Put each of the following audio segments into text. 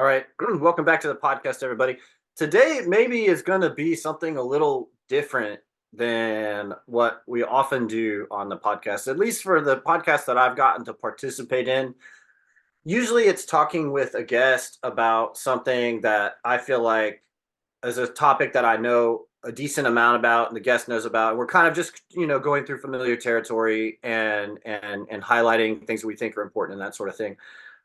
All right. Welcome back to the podcast, everybody. Today, maybe is going to be something a little different than what we often do on the podcast, at least for the podcast that I've gotten to participate in. Usually, it's talking with a guest about something that I feel like is a topic that I know a decent amount about and the guest knows about. We're kind of just, going through familiar territory and highlighting things that we think are important and that sort of thing.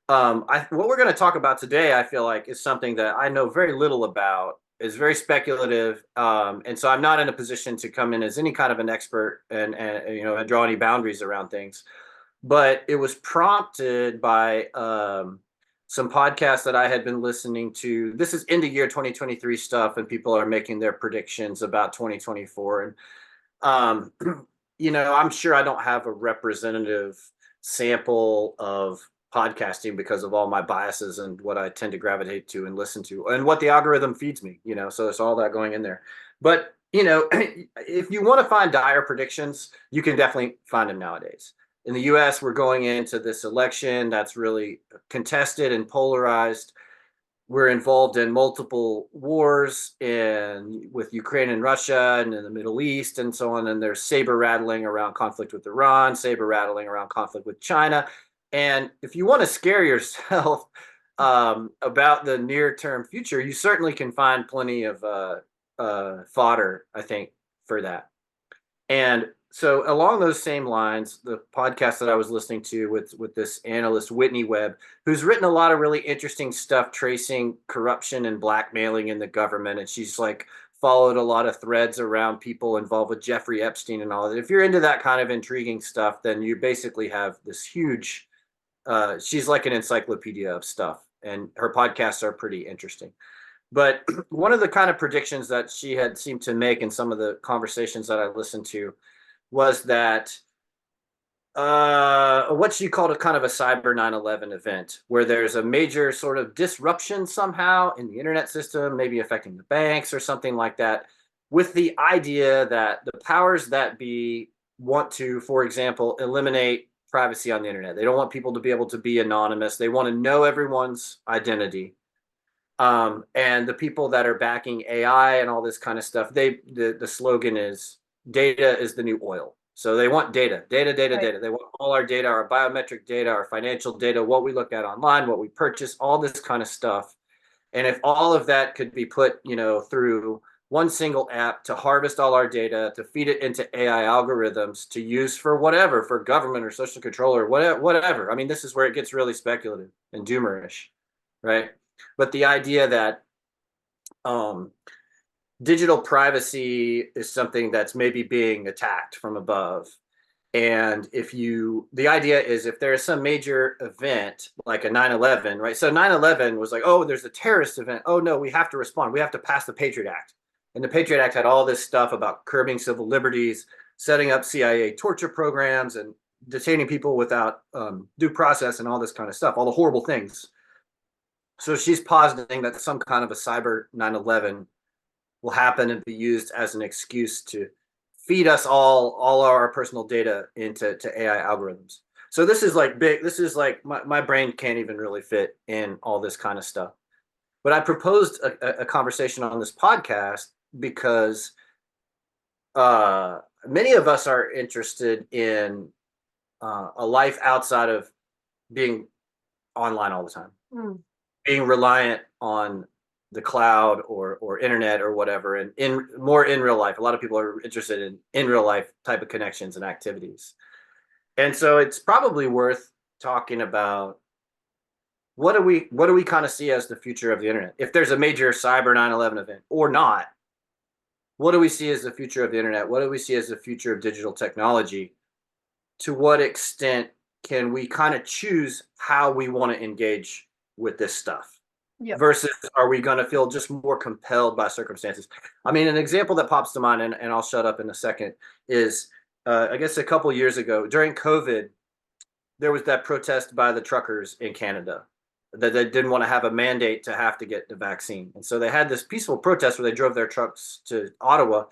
What we're going to talk about today, I feel like, is something that I know very little about. Is very speculative, and so I'm not in a position to come in as any kind of an expert and draw any boundaries around things. But it was prompted by some podcasts that I had been listening to. This is end of year 2023 stuff, and people are making their predictions about 2024. And I'm sure I don't have a representative sample of podcasting because of all my biases and what I tend to gravitate to and listen to and what the algorithm feeds me, so there's all that going in there. But, if you want to find dire predictions, you can definitely find them nowadays. In the US, we're going into this election that's really contested and polarized. We're involved in multiple wars with Ukraine and Russia and in the Middle East and so on. And there's saber rattling around conflict with Iran, saber rattling around conflict with China. And if you want to scare yourself about the near term future, you certainly can find plenty of fodder, I think, for that. And so along those same lines, the podcast that I was listening to with this analyst, Whitney Webb, who's written a lot of really interesting stuff tracing corruption and blackmailing in the government. And she's like followed a lot of threads around people involved with Jeffrey Epstein and all that. If you're into that kind of intriguing stuff, then you basically have this huge, she's like an encyclopedia of stuff. And her podcasts are pretty interesting. But one of the kind of predictions that she had seemed to make in some of the conversations that I listened to was that what she called a kind of a cyber 9/11 event, where there's a major sort of disruption somehow in the internet system, maybe affecting the banks or something like that, with the idea that the powers that be want to, for example, eliminate privacy on the internet. They don't want people to be able to be anonymous. They want to know everyone's identity. And the people that are backing AI and all this kind of stuff, the slogan is data is the new oil. So they want data. Right. They want all our data, our biometric data, our financial data, what we look at online, what we purchase, all this kind of stuff. And if all of that could be put, through one single app to harvest all our data, to feed it into AI algorithms to use for whatever, for government or social control or whatever. I mean, this is where it gets really speculative and doomerish, right? But the idea that digital privacy is something that's maybe being attacked from above. And the idea is if there is some major event like a 9/11, right? So 9/11 was like, oh, there's a terrorist event. Oh, no, we have to respond. We have to pass the Patriot Act. And the Patriot Act had all this stuff about curbing civil liberties, setting up CIA torture programs, and detaining people without due process and all this kind of stuff, all the horrible things. So she's positing that some kind of a cyber 9/11 will happen and be used as an excuse to feed us all our personal data into AI algorithms. So this is like big. This is like my brain can't even really fit in all this kind of stuff. But I proposed a conversation on this podcast because many of us are interested in a life outside of being online all the time. Being reliant on the cloud or internet or whatever, and in real life. A lot of people are interested in real life type of connections and activities. And so it's probably worth talking about what do we kind of see as the future of the internet? If there's a major cyber 9/11 event or not, what do we see as the future of the internet? What do we see as the future of digital technology? To what extent can we kind of choose how we want to engage with this stuff? Yep. Versus are we going to feel just more compelled by circumstances? I mean, an example that pops to mind, and I'll shut up in a second, is I guess a couple of years ago during COVID, there was that protest by the truckers in Canada that they didn't want to have a mandate to have to get the vaccine. And so they had this peaceful protest where they drove their trucks to Ottawa.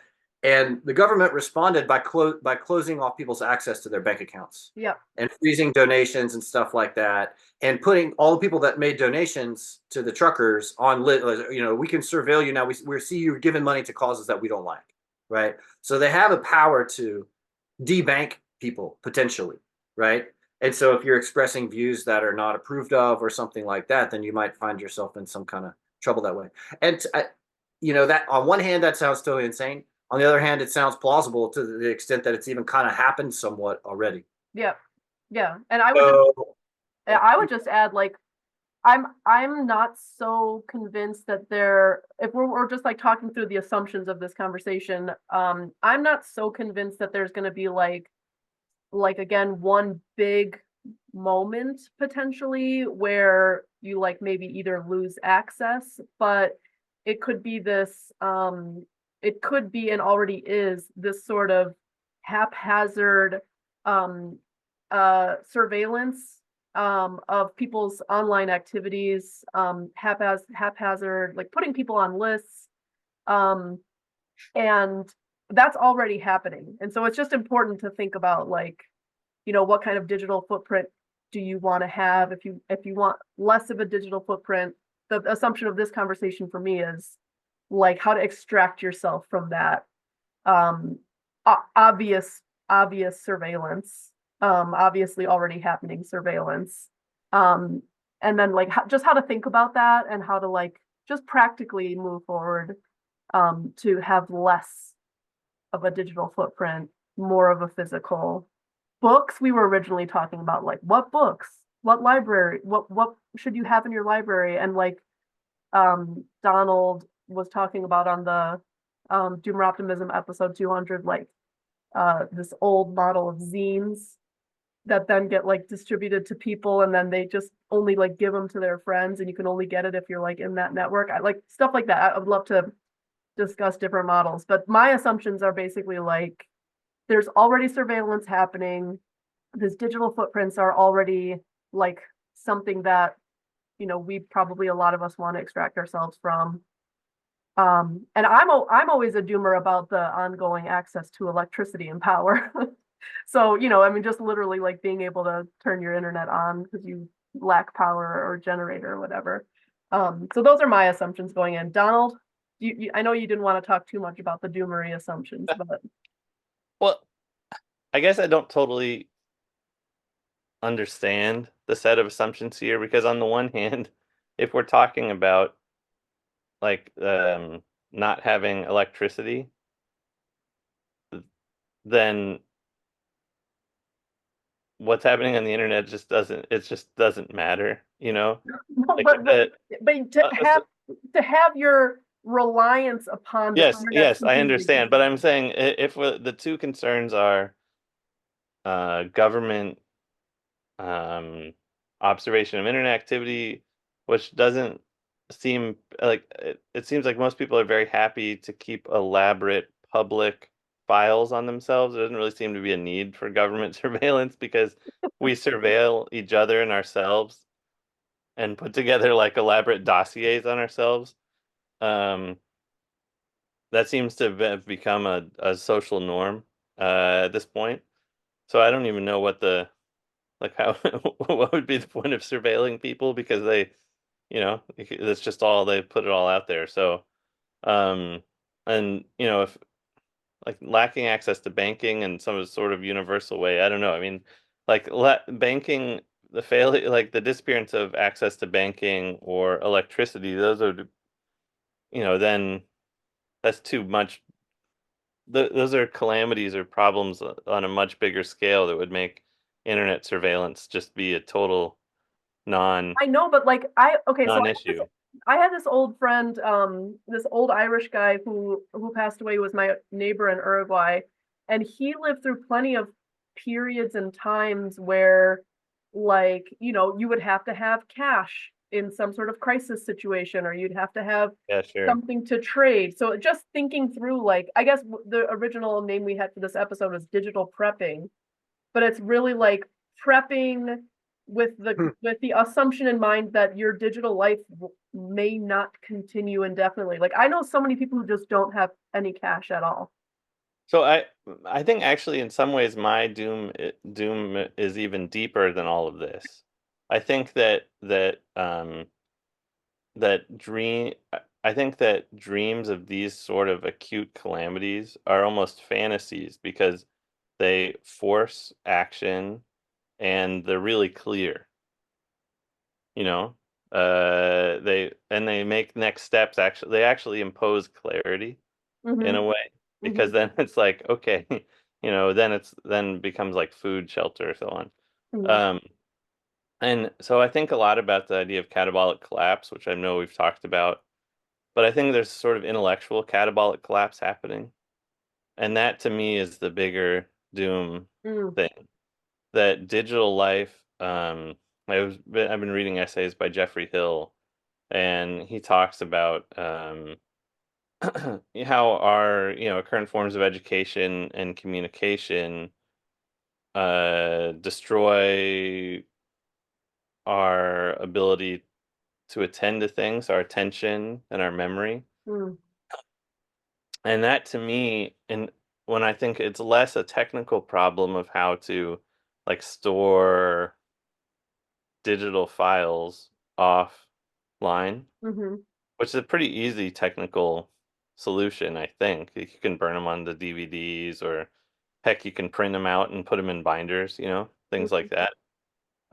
And the government responded by closing off people's access to their bank accounts Yeah. and freezing donations and stuff like that, and putting all the people that made donations to the truckers on we can surveil you now. We see you giving money to causes that we don't like, right? So they have a power to debank people potentially, right? And so if you're expressing views that are not approved of or something like that, then you might find yourself in some kind of trouble that way. And that on one hand, that sounds totally insane. On the other hand, it sounds plausible to the extent that it's even kind of happened somewhat already. Yeah. Yeah. And I would just So, I would just add, like, I'm not so convinced that if we're just like talking through the assumptions of this conversation, I'm not so convinced that there's going to be like again one big moment potentially where you like maybe either lose access, but it could be this it could be and already is this sort of haphazard um surveillance of people's online activities, haphazard, like putting people on lists, um, and that's already happening. And so it's just important to think about, like, what kind of digital footprint do you want to have? If you want less of a digital footprint, the assumption of this conversation for me is like how to extract yourself from that um, obvious surveillance, obviously already happening surveillance, um, and then like just how to think about that and how to like just practically move forward to have less of a digital footprint, more of a physical. Books, we were originally talking about like what books, what library, what should you have in your library, and like Donald was talking about on the Doomer Optimism episode 200, like this old model of zines that then get like distributed to people, and then they just only like give them to their friends, and you can only get it if you're like in that network. I like stuff like that. I would love to discuss different models, but my assumptions are basically like there's already surveillance happening. These digital footprints are already like something that we probably, a lot of us, want to extract ourselves from. And I'm always a doomer about the ongoing access to electricity and power. So, I mean, just literally like being able to turn your internet on because you lack power or generator or whatever. So those are my assumptions going in. Donald, I know you didn't want to talk too much about the doomery assumptions, but Well, I guess I don't totally understand the set of assumptions here because on the one hand, if we're talking about like not having electricity, then what's happening on the internet just doesn't matter, Like but to have your reliance upon the yes, internet yes, I continue to understand, but exist. I'm saying if the two concerns are government observation of internet activity, which doesn't seem like it seems like most people are very happy to keep elaborate public files on themselves. There doesn't really seem to be a need for government surveillance because we surveil each other and ourselves and put together like elaborate dossiers on ourselves. Um, that seems to have become a social norm at this point. So I don't even know what the like how what would be the point of surveilling people because that's just all they put it all out there. So and if like lacking access to banking in some sort of universal way, I don't know. I mean, like banking, the failure, like the disappearance of access to banking or electricity, those are then that's too much. Those are calamities or problems on a much bigger scale that would make internet surveillance just be a total non I know, but like okay, so non-issue. I had this old friend, this old Irish guy who passed away, was my neighbor in Uruguay, and he lived through plenty of periods and times where, like, you would have to have cash in some sort of crisis situation, or you'd have to have Yeah, sure. something to trade. So just thinking through, like, I guess the original name we had for this episode was digital prepping, but it's really like prepping with the assumption in mind that your digital life may not continue indefinitely. Like I know so many people who just don't have any cash at all. So I think actually in some ways my doom is even deeper than all of this. I think I think that dreams of these sort of acute calamities are almost fantasies because they force action and they're really clear, you know? They make next steps they actually impose clarity in Mm-hmm. a way Mm-hmm. because then it's like, okay, then becomes like food, shelter, so on. Mm-hmm. Um, and so I think a lot about the idea of catabolic collapse, which I know we've talked about, but I think there's sort of intellectual catabolic collapse happening. And that to me is the bigger doom Mm. thing. That digital life, I've been reading essays by Jeffrey Hill, and he talks about how our current forms of education and communication destroy our ability to attend to things, our attention and our memory. Mm. And that to me, and when I think it's less a technical problem of how to like store digital files offline, Mm-hmm. which is a pretty easy technical solution, I think. You can burn them on the DVDs, or heck, you can print them out and put them in binders, things Mm-hmm. like that.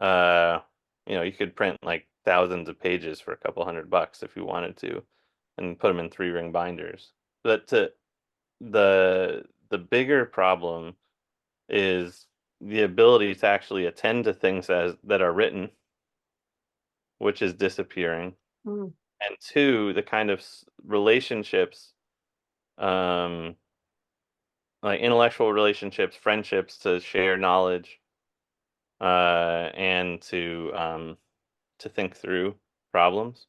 Uh, you could print like thousands of pages for a couple $100 if you wanted to, and put them in 3-ring binders. But the bigger problem is the ability to actually attend to things as that are written, which is disappearing, Mm. and two, the kind of relationships, um, like intellectual relationships, friendships to share knowledge, and to think through problems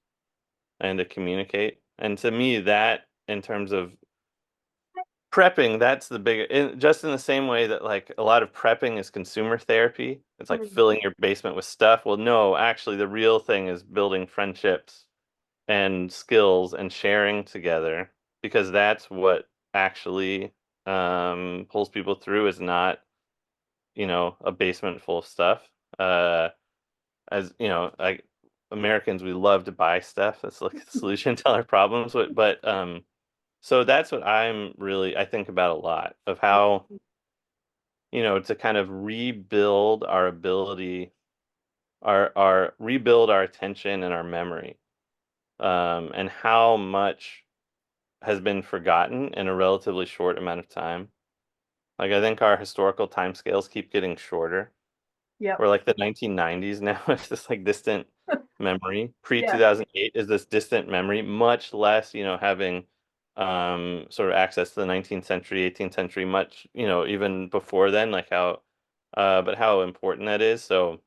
and to communicate. And to me, that in terms of prepping, that's the big just in the same way that, like, a lot of prepping is consumer therapy. It's like Mm. filling your basement with stuff. Well, no, actually, the real thing is building friendships and skills and sharing together, because that's what actually, pulls people through, is not, a basement full of stuff. As you know, like, Americans, we love to buy stuff. That's like the solution to all our problems, so that's what I think about a lot of how, to kind of rebuild our ability, our rebuild our attention and our memory, and how much has been forgotten in a relatively short amount of time. Like, I think our historical timescales keep getting shorter. Yep. Where like the 1990s now is this like distant memory. Pre Yeah. 2008 is this distant memory, much less, having sort of access to the 19th century, 18th century, much, even before then, like but how important that is. So,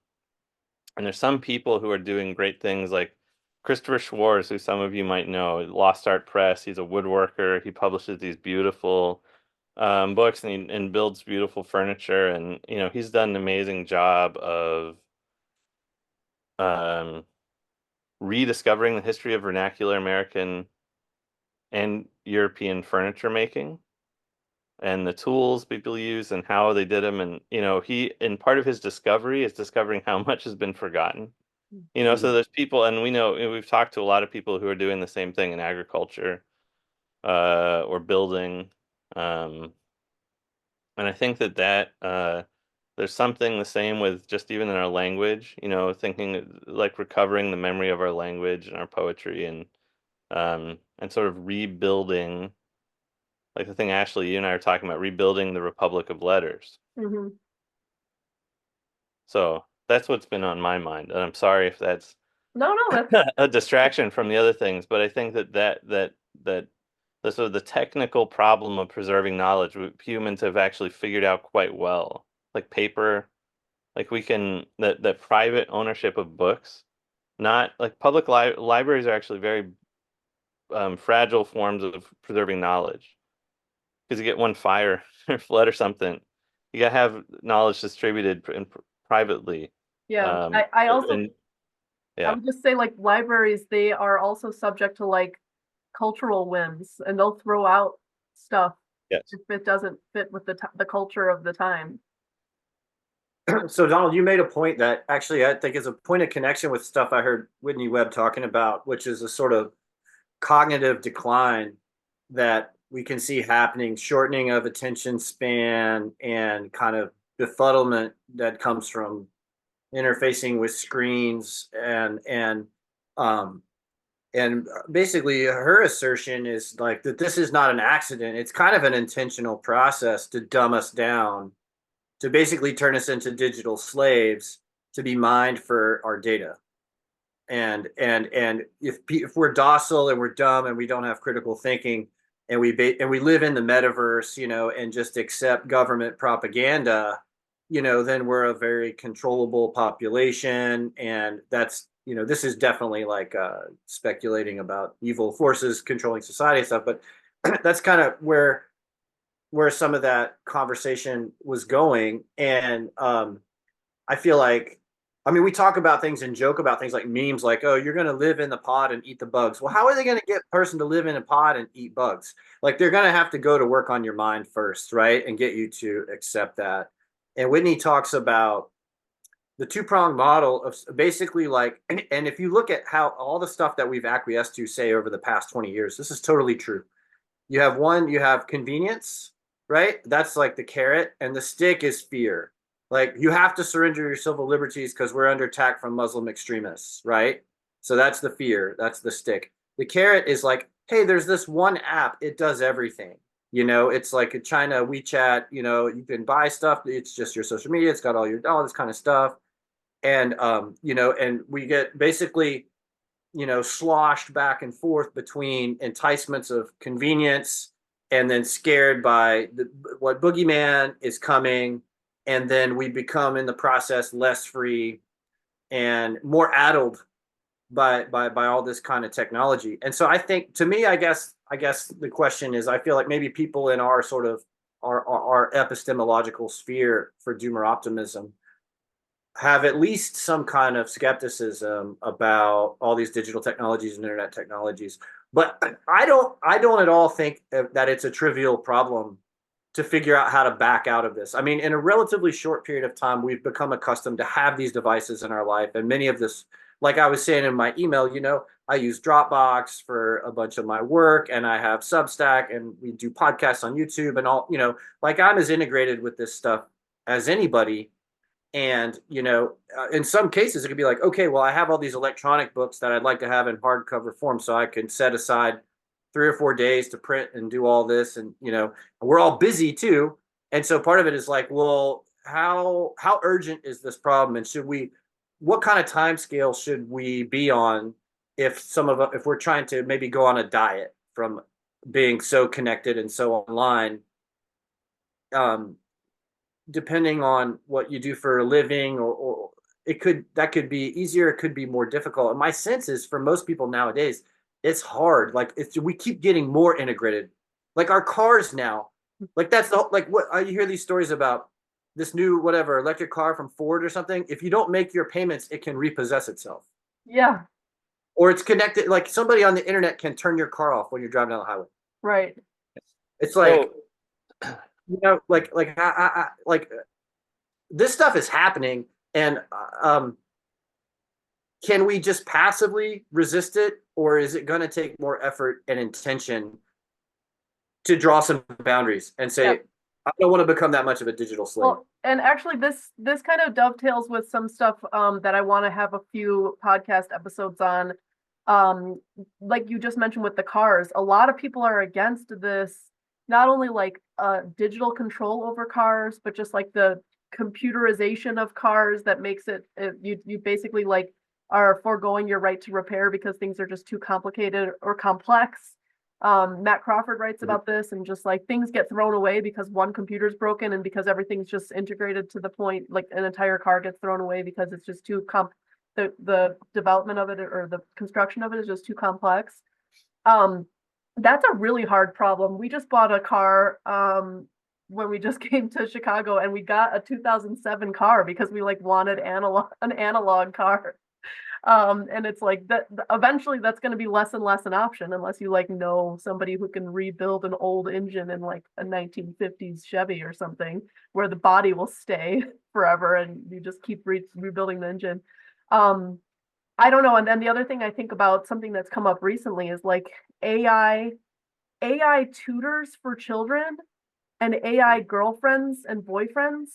and there's some people who are doing great things, like Christopher Schwarz, who some of you might know, Lost Art Press. He's a woodworker. He publishes these beautiful books, and builds beautiful furniture. And, he's done an amazing job of um, rediscovering the history of vernacular American and European furniture making, and the tools people use and how they did them. And, and part of his discovery is discovering how much has been forgotten. So Mhm. there's people, and we know, we've talked to a lot of people who are doing the same thing in agriculture, or building. Um, and I think that there's something the same with just even in our language, thinking like recovering the memory of our language and our poetry, and sort of rebuilding, like the thing Ashley, you and I are talking about, rebuilding the Republic of Letters. Mm-hmm. So that's what's been on my mind, and I'm sorry if that's No, no, that's a distraction from the other things, but I think that the sort of the technical problem of preserving knowledge, humans have actually figured out quite well. Like paper, like we can that private ownership of books, not like public libraries are actually very fragile forms of preserving knowledge, because you get one fire or flood or something, you gotta have knowledge distributed privately. yeah. Um, I also and I yeah, would just say like libraries, they are also subject to like cultural whims and they'll throw out stuff Yes. if it doesn't fit with the culture of the time. So Donald, you made a point that actually I think is a point of connection with stuff I heard Whitney Webb talking about, which is a sort of cognitive decline that we can see happening, shortening of attention span and kind of befuddlement that comes from interfacing with screens um and basically her assertion is like that this is not an accident. It's kind of an intentional process to dumb us down, to basically turn us into digital slaves, to be mined for our data. And if we're docile and we're dumb and we don't have critical thinking and we live in the metaverse, and just accept government propaganda, then we're a very controllable population. And that's, this is definitely like speculating about evil forces controlling society and stuff, but that's kind of where some of that conversation was going. And I feel like, I mean, we talk about things and joke about things like memes, like, oh, you're going to live in the pod and eat the bugs. Well, how are they going to get a person to live in a pod and eat bugs? Like, they're going to have to go to work on your mind first, right? And get you to accept that. And Whitney talks about the two-pronged model of basically like, and if you look at how all the stuff that we've acquiesced to, say, over the past 20 years, this is totally true. You have convenience, right? That's like the carrot, and the stick is fear. Like, you have to surrender your civil liberties because we're under attack from Muslim extremists, right? So that's the fear, that's the stick. The carrot is like, hey, there's this one app, it does everything. It's like a China WeChat, you can buy stuff, it's just your social media, it's got all this kind of stuff. And and we get basically sloshed back and forth between enticements of convenience and then scared by what boogeyman is coming. And then we become in the process less free and more addled by all this kind of technology. And so I think, to me, I guess the question is, I feel like maybe people in our sort of our epistemological sphere for doomer optimism have at least some kind of skepticism about all these digital technologies and internet technologies. But I don't at all think that it's a trivial problem to figure out how to back out of this. I mean, in a relatively short period of time, we've become accustomed to have these devices in our life. And many of this, like I was saying in my email, I use Dropbox for a bunch of my work, and I have Substack, and we do podcasts on YouTube and all, like, I'm as integrated with this stuff as anybody. And, in some cases, it could be like, okay, well, I have all these electronic books that I'd like to have in hardcover form, so I can set aside 3 or 4 days to print and do all this. And, we're all busy too. And so part of it is like, well, how urgent is this problem? And what kind of time scale should we be on if we're trying to maybe go on a diet from being so connected and so online? Depending on what you do for a living, or that could be easier, it could be more difficult. And my sense is, for most people nowadays, it's hard. Like, we keep getting more integrated. Like our cars now, like that's like what you hear these stories about this new whatever electric car from Ford or something. If you don't make your payments, it can repossess itself. Yeah. Or it's connected, like somebody on the internet can turn your car off when you're driving down the highway. Right. It's like, like this stuff is happening, and can we just passively resist it, or is it going to take more effort and intention to draw some boundaries and say, yep, I don't want to become that much of a digital slave? Well, and actually, this kind of dovetails with some stuff that I want to have a few podcast episodes on. Like you just mentioned with the cars, a lot of people are against this. Not only like digital control over cars, but just like the computerization of cars that makes you basically like are foregoing your right to repair because things are just too complicated or complex. Matt Crawford writes about this, and just like things get thrown away because one computer's broken, and because everything's just integrated to the point, like an entire car gets thrown away because it's just too the development of it or the construction of it is just too complex. That's a really hard problem. We just bought a car when we just came to Chicago, and we got a 2007 car because we like wanted an analog car. And it's like that eventually that's going to be less and less an option unless you like know somebody who can rebuild an old engine in like a 1950s Chevy or something where the body will stay forever and you just keep rebuilding the engine. Um, I don't know. And then the other thing I think about, something that's come up recently, is like AI tutors for children and AI girlfriends and boyfriends.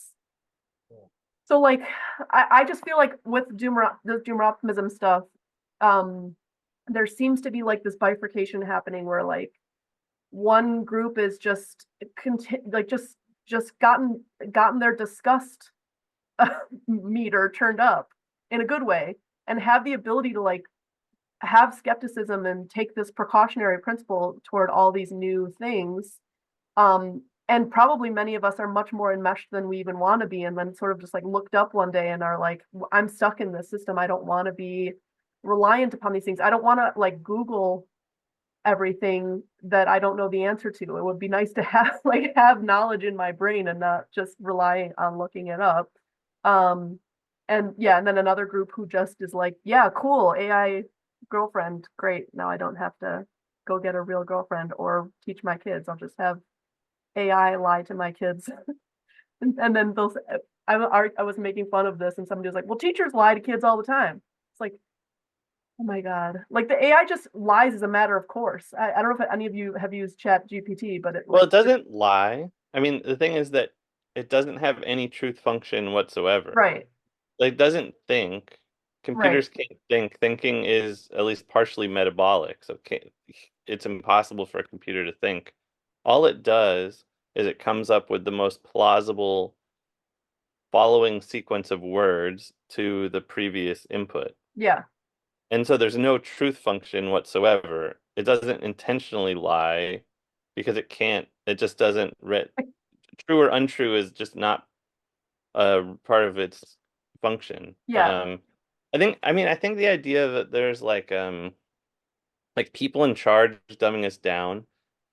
So like I just feel like with the doomer optimism stuff, um, there seems to be like this bifurcation happening where like one group is just like just gotten their disgust meter turned up in a good way and have the ability to like have skepticism and take this precautionary principle toward all these new things. And probably many of us are much more enmeshed than we even want to be, and then sort of just like looked up one day and are like, I'm stuck in this system. I don't want to be reliant upon these things. I don't want to like Google everything that I don't know the answer to. It would be nice to have like have knowledge in my brain and not just relying on looking it up. Um, and yeah, and then another group who just is like, yeah, cool, AI girlfriend, great. Now I don't have to go get a real girlfriend or teach my kids. I'll just have AI lie to my kids. And then those, I was making fun of this, and somebody was like, well, teachers lie to kids all the time. It's like, oh my God. Like the AI just lies as a matter of course. I don't know if any of you have used Chat GPT, but it Well, like, it doesn't lie. I mean, the thing is that it doesn't have any truth function whatsoever. right, Like, it doesn't think. right. Computers can't think. Thinking is at least partially metabolic, so it's impossible for a computer to think. All it does is it comes up with the most plausible following sequence of words to the previous input. Yeah, And so there's no truth function whatsoever. It doesn't intentionally lie because it can't. It just doesn't. True or untrue is just not part of its function. yeah, I think the idea that there's like people in charge dumbing us down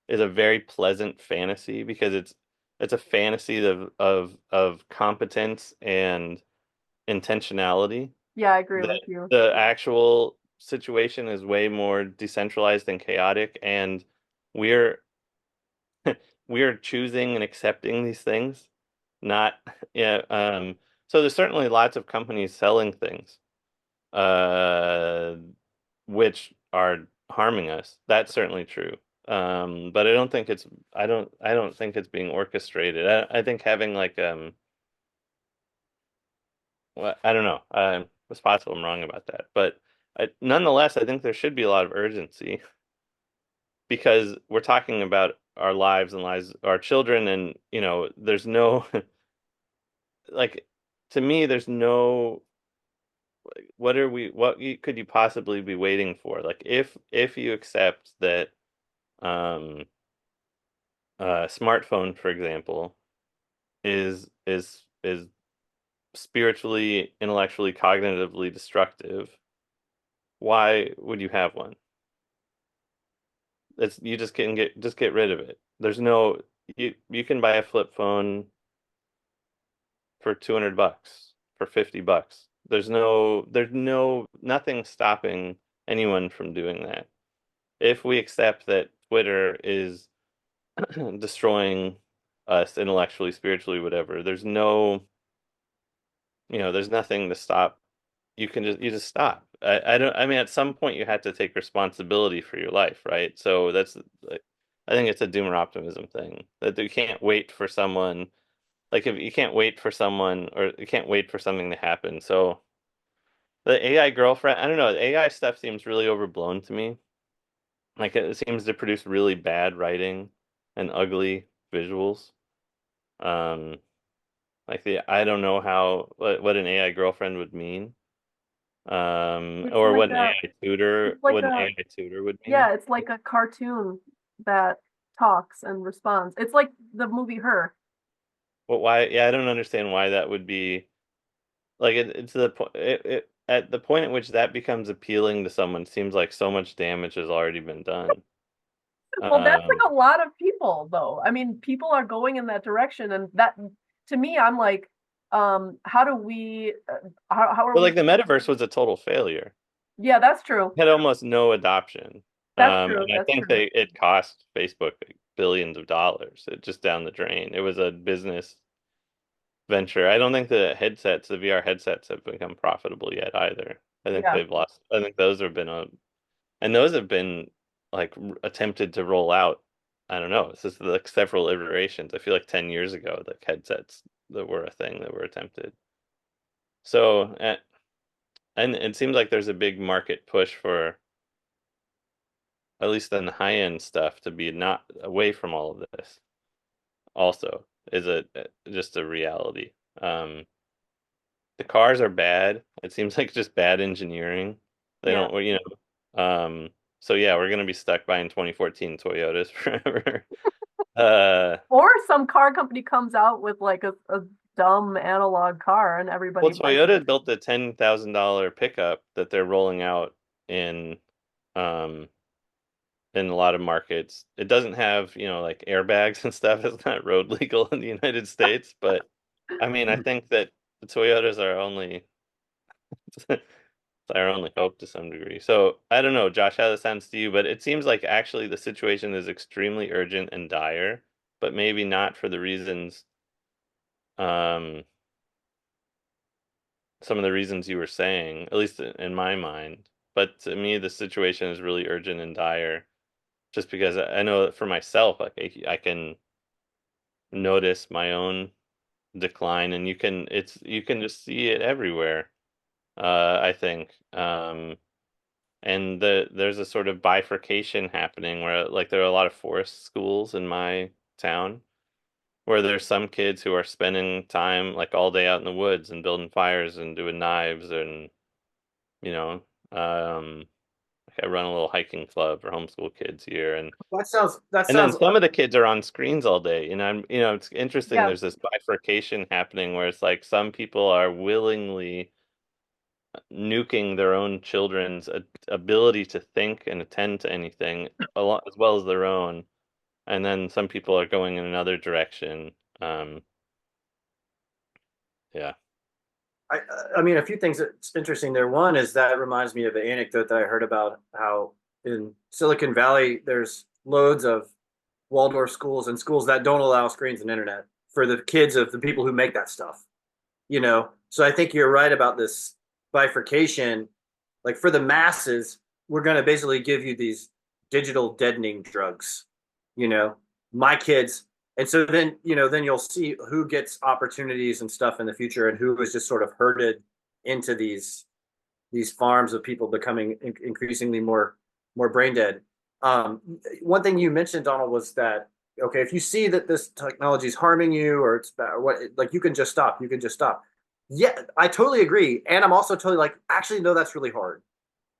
is a very pleasant fantasy because it's a fantasy of competence and intentionality. yeah, I agree with The you. the actual situation is way more decentralized and chaotic, and we're we're choosing and accepting these things, not yeah. So there's certainly lots of companies selling things, uh, which are harming us. That's certainly true. But I don't think I don't think it's being orchestrated. I think having like well, I don't know. It's possible I'm wrong about that, but nonetheless, I think there should be a lot of urgency because we're talking about our lives and lives, our children, and there's no like to me, there's no could you possibly be waiting for? Like if you accept that um a smartphone, for example, is spiritually, intellectually, cognitively destructive, why would you have one? It's you just get rid of it. There's no you can buy a flip phone for $200, for $50. There's nothing stopping anyone from doing that. If we accept that Twitter is destroying us intellectually, spiritually, whatever, there's nothing to stop. You just stop. I don't I mean at some point you have to take responsibility for your life, right? So that's like I think it's a doomer optimism thing that you can't wait for someone like if you can't wait for someone or you can't wait for something to happen. So the AI girlfriend, I don't know, the AI stuff seems really overblown to me. Like it seems to produce really bad writing and ugly visuals. Um like the I don't know what an AI girlfriend would mean. It's Or like a, it's like what an a, AI tutor would mean. yeah, it's like a cartoon that talks and responds. It's like the movie Her. But why? Yeah, I don't understand why that would be like it's the point at the point at which that becomes appealing to someone seems like so much damage has already been done. Well, that's Um, like a lot of people, though. I mean, people are going in that direction, and that to me, I'm like, how do we, how are but we like the supposed metaverse was a total failure. Yeah, that's true. Had almost no adoption. That's true. And I That's think true. it cost Facebook like billions of dollars. It just down the drain. It was a business venture. I don't think the VR headsets have become profitable yet either. I think Yeah. they've lost. I think those have been and those have been like attempted to roll out. I don't know. It's just like several iterations. I feel like 10 years ago, like headsets that were a thing that were attempted. So, and it seems like there's a big market push for at least on the high end stuff to be not away from all of this. Also, is a just a reality. Um, the cars are bad. It seems like just bad engineering. They Yeah. don't, so yeah, we're gonna be stuck buying 2014 Toyotas forever. Uh, Or some car company comes out with like a dumb analog car and well, everybody buys it. Toyota built a $10,000 pickup that they're rolling out in, um, in a lot of markets. It doesn't have, like airbags and stuff. It's not road legal in the United States, but I mean, I think that the Toyotas are only it's our only hope to some degree. So I don't know, Josh, how that sounds to you, but it seems like actually the situation is extremely urgent and dire, but maybe not for the reasons, um, some of the reasons you were saying, at least in my mind. But to me, the situation is really urgent and dire, just because I know that for myself, like I can notice my own decline, and you can just see it everywhere. I think. And there's a sort of bifurcation happening where like there are a lot of forest schools in my town where there's some kids who are spending time like all day out in the woods and building fires and doing knives and you know um I run a little hiking club for homeschool kids here, That and then sounds some of the kids are on screens all day. It's interesting, Yeah. there's this bifurcation happening where it's like some people are willingly nuking their own children's ability to think and attend to anything a lot as well as their own, and then some people are going in another direction. um yeah. I, I mean, a few things that's interesting there. One is that it reminds me of an anecdote that I heard about how in Silicon Valley there's loads of Waldorf schools and schools that don't allow screens and internet for the kids of the people who make that stuff. So I think you're right about this bifurcation. Like for the masses, we're going to basically give you these digital deadening drugs. You know, my kids, and so then you'll see who gets opportunities and stuff in the future, and who is just sort of herded into these farms of people becoming increasingly more brain dead. One thing you mentioned, Donald, was that okay, if you see that this technology is harming you or it's bad, or what, like you can just stop. You can just stop. Yeah, I totally agree, and I'm also totally like, actually, no, that's really hard.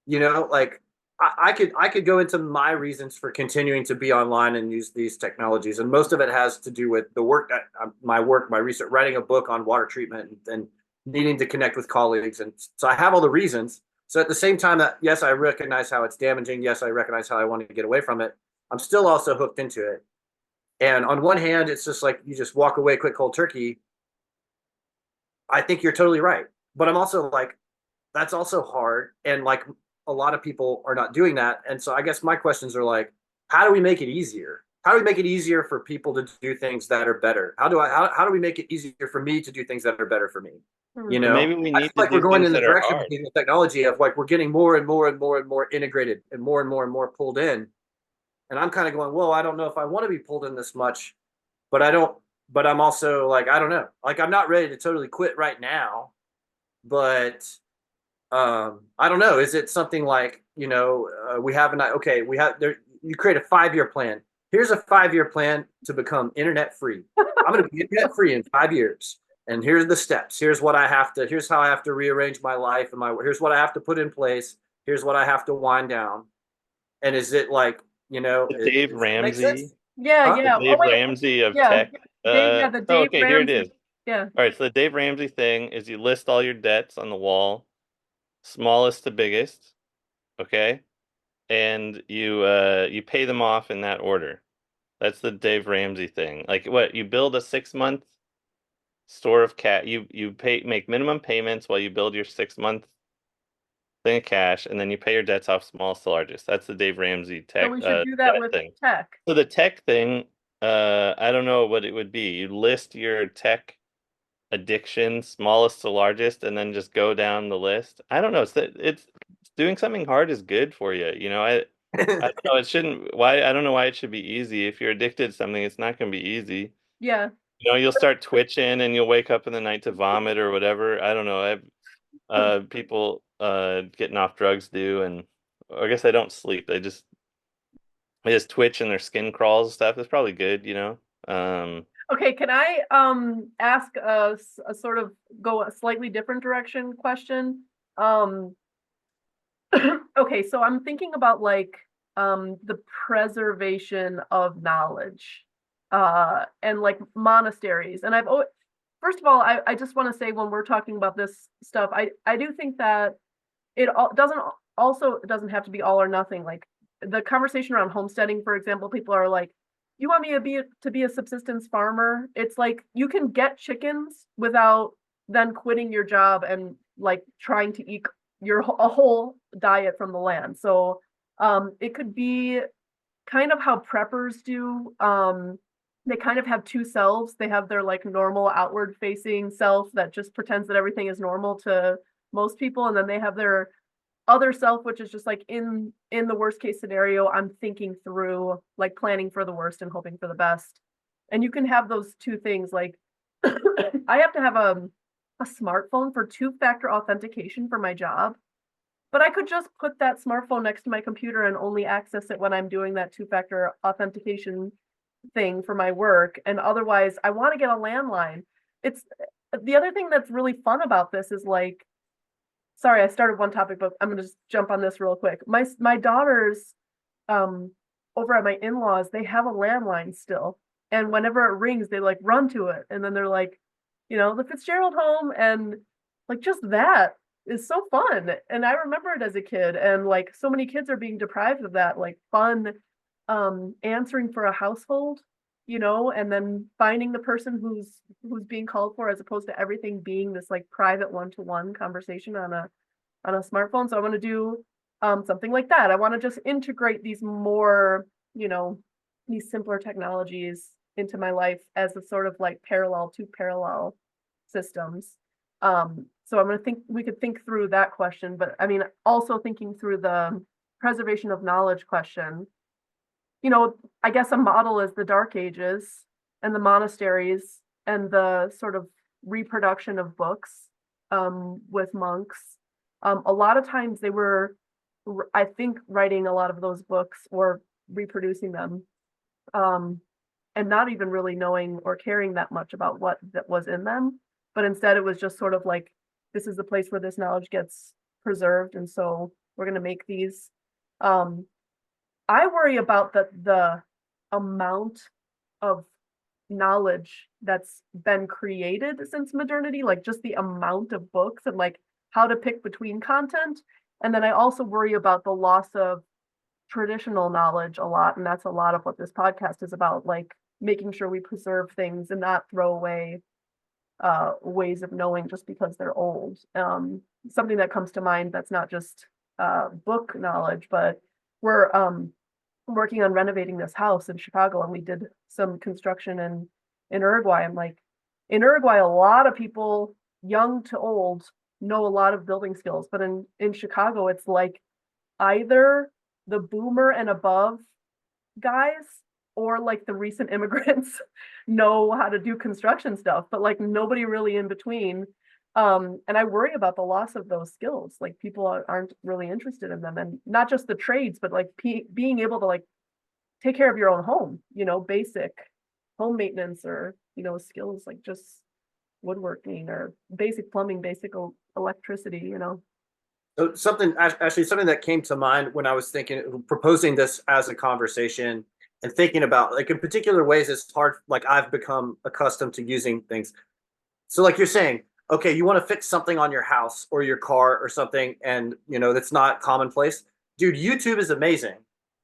Like I could go into my reasons for continuing to be online and use these technologies, and most of it has to do with the work that my research, writing a book on water treatment, and needing to connect with colleagues, and so I have all the reasons. So at the same time that yes, I recognize how it's damaging. Yes, I recognize how I want to get away from it. I'm still also hooked into it. And on one hand, it's just like you just walk away quick cold turkey. I think you're totally right, but I'm also like that's also hard, and like a lot of people are not doing that. And so I guess my questions are like, how do we make it easier? How do we make it easier for people to do things that are better? How do we make it easier for me to do things that are better for me? Hmm. Maybe we I feel need to like we're do going things in the that are direction of hard. the technology of like we're getting more and more and more and more integrated and more pulled in. And I'm kind of going, whoa, I don't know if I want to be pulled in this much, but I don't. But I'm also like, I don't know. Like I'm not ready to totally quit right now, but I don't know. Is it something like we have an okay? We have there. You create a 5-year plan. Here's a 5-year plan to become internet free. I'm going to be internet free in 5 years, and here's the steps. Here's what I have to. Here's how I have to rearrange my life and my. Here's what I have to put in place. Here's what I have to wind down. And is it like The Dave does that make sense? Ramsey, Yeah, Huh? the yeah. Oh Dave wait. Ramsey of Yeah. tech. Yeah, the Oh, Dave okay, here it is. Ramsey. Yeah. All right, so the Dave Ramsey thing is you list all your debts on the wall, smallest to biggest, okay? And you pay them off in that order. That's the Dave Ramsey thing. Like what, you build a 6-month store of cat you make minimum payments while you build your 6-month thing of cash, and then you pay your debts off smallest to largest. That's the Dave Ramsey So tech we should do that debt with thing. tech. So the tech thing, I don't know what it would be. You list your tech addiction, smallest to largest, and then just go down the list. I don't know. It's doing something hard is good for you. I don't know. It shouldn't. Why? I don't know why it should be easy. If you're addicted to something, it's not going to be easy. Yeah. You'll start twitching, and you'll wake up in the night to vomit or whatever. I don't know. People getting off drugs do, and I guess they don't sleep. They just twitch and their skin crawls and stuff. It's probably good. Okay, can I ask a sort of go a slightly different direction question? Okay, so I'm thinking about like the preservation of knowledge and like monasteries. And first of all, I just want to say when we're talking about this stuff, I do think that it doesn't have to be all or nothing. Like the conversation around homesteading, for example, people are like, you want me to be a subsistence farmer? It's like you can get chickens without then quitting your job and like trying to eat a whole diet from the land. So it could be kind of how preppers do. They kind of have two selves. They have their like normal outward facing self that just pretends that everything is normal to most people, and then they have their other self, which is just like in the worst case scenario, I'm thinking through like planning for the worst and hoping for the best. And you can have those two things. Like I have to have a smartphone for two-factor authentication for my job, but I could just put that smartphone next to my computer and only access it when I'm doing that two-factor authentication thing for my work. And otherwise, I want to get a landline. It's the other thing that's really fun about this is like, sorry, I started one topic, but I'm gonna just jump on this real quick. My daughters, over at my in-laws, they have a landline still, and whenever it rings, they like run to it, and then they're like, the Fitzgerald home, and like just that is so fun. And I remember it as a kid, and like so many kids are being deprived of that like fun, answering for a household, and then finding the person who's being called for, as opposed to everything being this like private one-to-one conversation on a smartphone. So I want to do something like that. I want to just integrate these more, these simpler technologies into my life as a sort of like parallel systems. So we could think through that question, but I mean, also thinking through the preservation of knowledge question. I guess a model is the Dark Ages and the monasteries and the sort of reproduction of books with monks. A lot of times they were, I think, writing a lot of those books or reproducing them, and not even really knowing or caring that much about what that was in them. But instead, it was just sort of like, this is the place where this knowledge gets preserved, and so we're going to make these. I worry about the amount of knowledge that's been created since modernity, like just the amount of books and like how to pick between content. And then I also worry about the loss of traditional knowledge a lot. And that's a lot of what this podcast is about, like making sure we preserve things and not throw away ways of knowing just because they're old. Something that comes to mind that's not just book knowledge, but we're working on renovating this house in Chicago, and we did some construction in Uruguay. I'm like, in Uruguay, a lot of people, young to old, know a lot of building skills, but in Chicago, it's like either the boomer and above guys or like the recent immigrants know how to do construction stuff, but like nobody really in between. And I worry about the loss of those skills. Like people aren't really interested in them, and not just the trades, but like being able to like take care of your own home, basic home maintenance, or, skills like just woodworking or basic plumbing, basic electricity. So something that came to mind when I was proposing this as a conversation and thinking about like in particular ways, it's hard. Like I've become accustomed to using things. So like you're saying, okay, you want to fix something on your house or your car or something, and that's not commonplace. Dude, YouTube is amazing.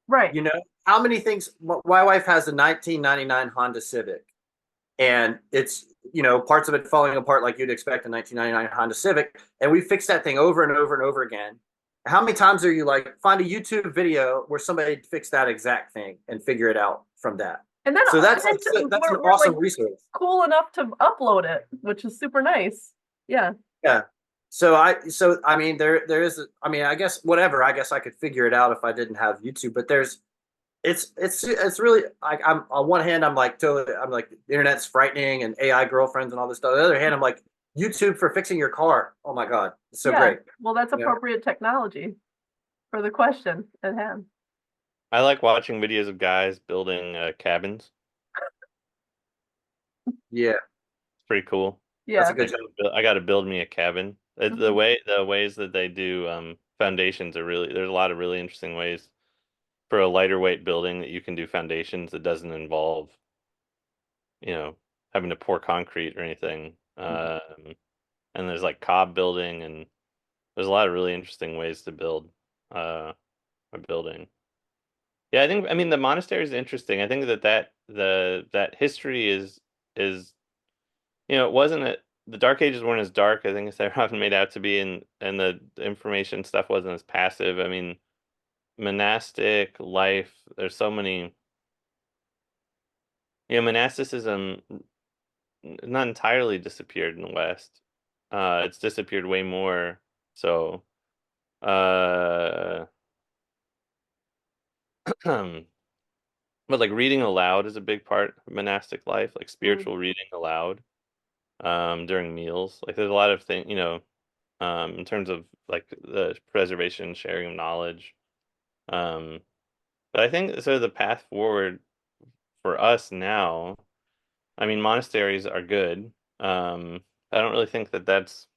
Right. How many things? My wife has a 1999 Honda Civic, and it's parts of it falling apart like you'd expect a 1999 Honda Civic, and we fixed that thing over and over and over again. how many times are you like find a YouTube video where somebody fixed that exact thing and figure it out from that? And then So that's like that's an we're like awesome resource. cool enough to upload it, which is super nice. Yeah. Yeah. So I mean there is I mean I guess whatever I guess I could figure it out if I didn't have YouTube, but there's it's really like I'm on one hand I'm like totally I'm like the internet's frightening and AI girlfriends and all this stuff. On the other hand I'm like YouTube for fixing your car. Oh my God, it's so Yeah. great. Well, that's You know? appropriate technology for the question at hand. I like watching videos of guys building cabins. Yeah, It's pretty cool. that's a Yeah. good job. I got to build me a cabin. The Mhm. ways that they do foundations are really, there's a lot of really interesting ways for a lighter weight building that you can do foundations that doesn't involve, you know, having to pour concrete or anything. And there's like cob building, and there's a lot of really interesting ways to build a building. Yeah, I think, I mean, the monastery is interesting. I think that history is it wasn't the Dark Ages weren't as dark, I think, as they're often made out to be, and the information stuff wasn't as passive. I mean, monastic life, there's so many, monasticism not entirely disappeared in the West. It's disappeared way more. So, uh, but like reading aloud is a big part of monastic life, like Mm. spiritual reading aloud, during meals. Like there's a lot of things, in terms of like the preservation, sharing of knowledge. Um, but I think so the path forward for us now, I mean, monasteries are good. I don't really think that that's,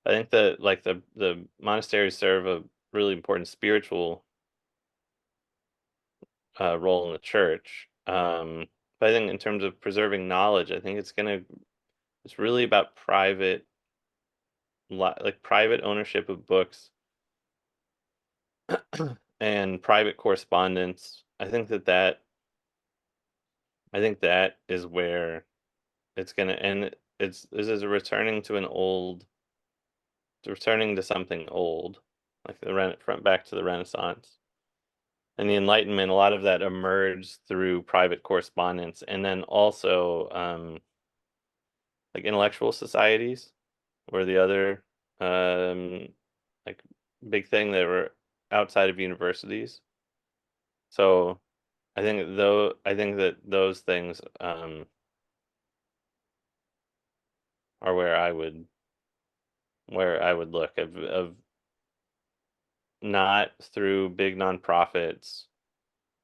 I think that like the monasteries serve a really important spiritual role in the church. But I think in terms of preserving knowledge, I think it's really about like private ownership of books and private correspondence. I think that is where it's gonna end. This is returning to something old, like front back to the Renaissance and the Enlightenment. A lot of that emerged through private correspondence, and then also like intellectual societies were the other um, like big thing that were outside of universities. So I think that those things are where I would look of not through big nonprofits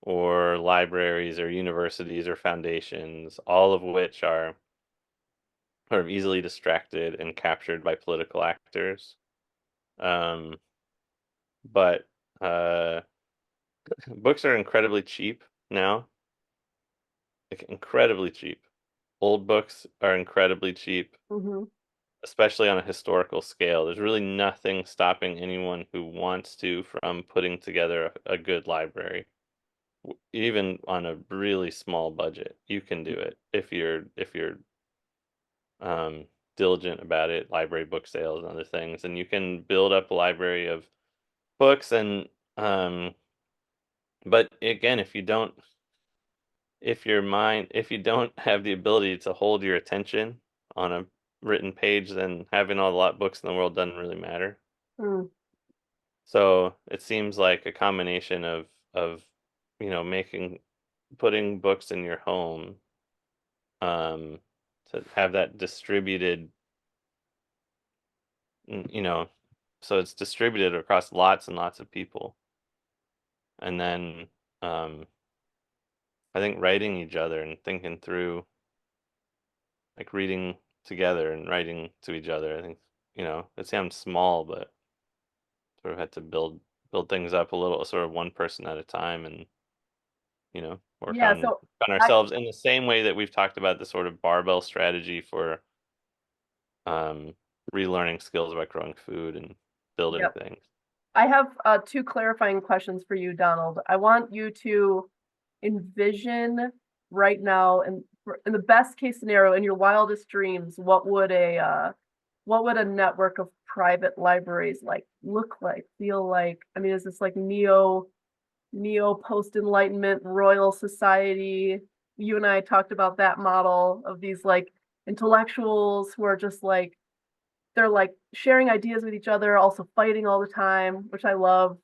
or libraries or universities or foundations, all of which are sort of easily distracted and captured by political actors. Um, but books are incredibly cheap now, like incredibly cheap. Old books are incredibly cheap, Mhm. especially on a historical scale. There's really nothing stopping anyone who wants to from putting together a good library. Even on a really small budget, you can do it if you're um, diligent about it. Library book sales and other things, and you can build up a library of books. And but again, if you don't have the ability to hold your attention on a written page, then having all the lot books in the world doesn't really matter. Mm. So it seems like a combination of making putting books in your home, um, to have that distributed, you know, so it's distributed across lots and lots of people. And then I think writing each other and thinking through, like reading together and writing to each other. I think, it sounds small, but sort of had to build things up a little, sort of one person at a time, and work Yeah. So on I, ourselves in the same way that we've talked about the sort of barbell strategy for um, relearning skills about growing food and building yep. things. I have two clarifying questions for you, Donald. I want you to envision right now, in the best case scenario, in your wildest dreams, what would a what would a network of private libraries look like, feel like? I mean, is this like neo post-enlightenment royal society? You and I talked about that model of these like intellectuals who are just like, they're like sharing ideas with each other, also fighting all the time, which I love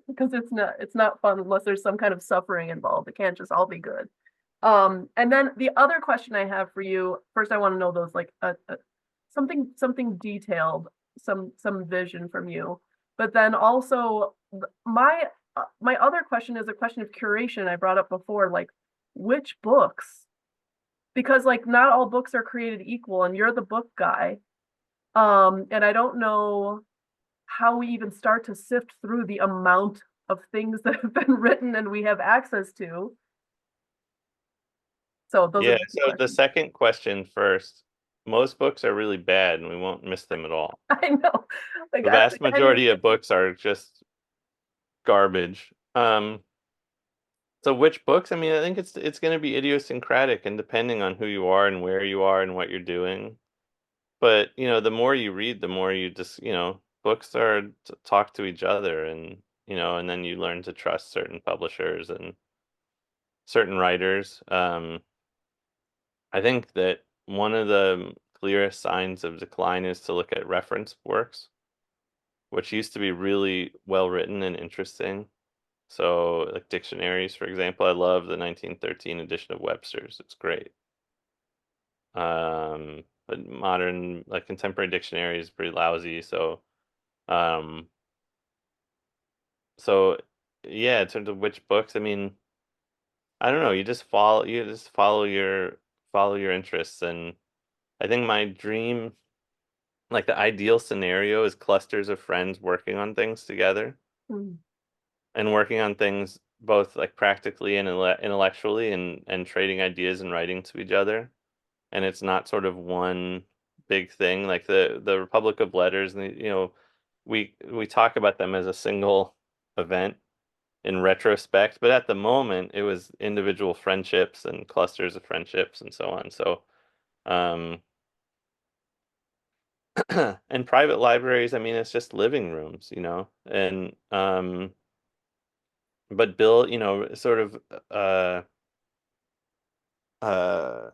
because it's not fun unless there's some kind of suffering involved. It can't just all be good. And then the other question I have for you, first I want to know those like something detailed, some vision from you. But then also my other question is a question of curation I brought up before, like which books? Because like not all books are created equal, and you're the book guy. And I don't know how we even start to sift through the amount of things that have been written and we have access to. So those are Yeah, the two so the questions. second question first. Most books are really bad and we won't miss them at all. I know. Like The I don't vast think any majority of books are just garbage. So which books? I mean, I think it's going to be idiosyncratic and depending on who you are and where you are and what you're doing. But, the more you read, the more you just, books are talk to each other and, and then you learn to trust certain publishers and certain writers. I think that one of the clearest signs of decline is to look at reference works, which used to be really well written and interesting. So, like dictionaries, for example, I love the 1913 edition of Webster's. It's great. But modern, like contemporary dictionary is pretty lousy. Um, so yeah, in terms of which books, I mean, I don't know. You just follow your interests, and I think my dream, like the ideal scenario, is clusters of friends working on things together Mm, and working on things both like practically and intellectually and trading ideas and writing to each other. And it's not sort of one big thing like the Republic of Letters and we talk about them as a single event in retrospect, but at the moment it was individual friendships and clusters of friendships and so on. So um and private libraries, I mean, it's just living rooms, and but Bill, sort of uh uh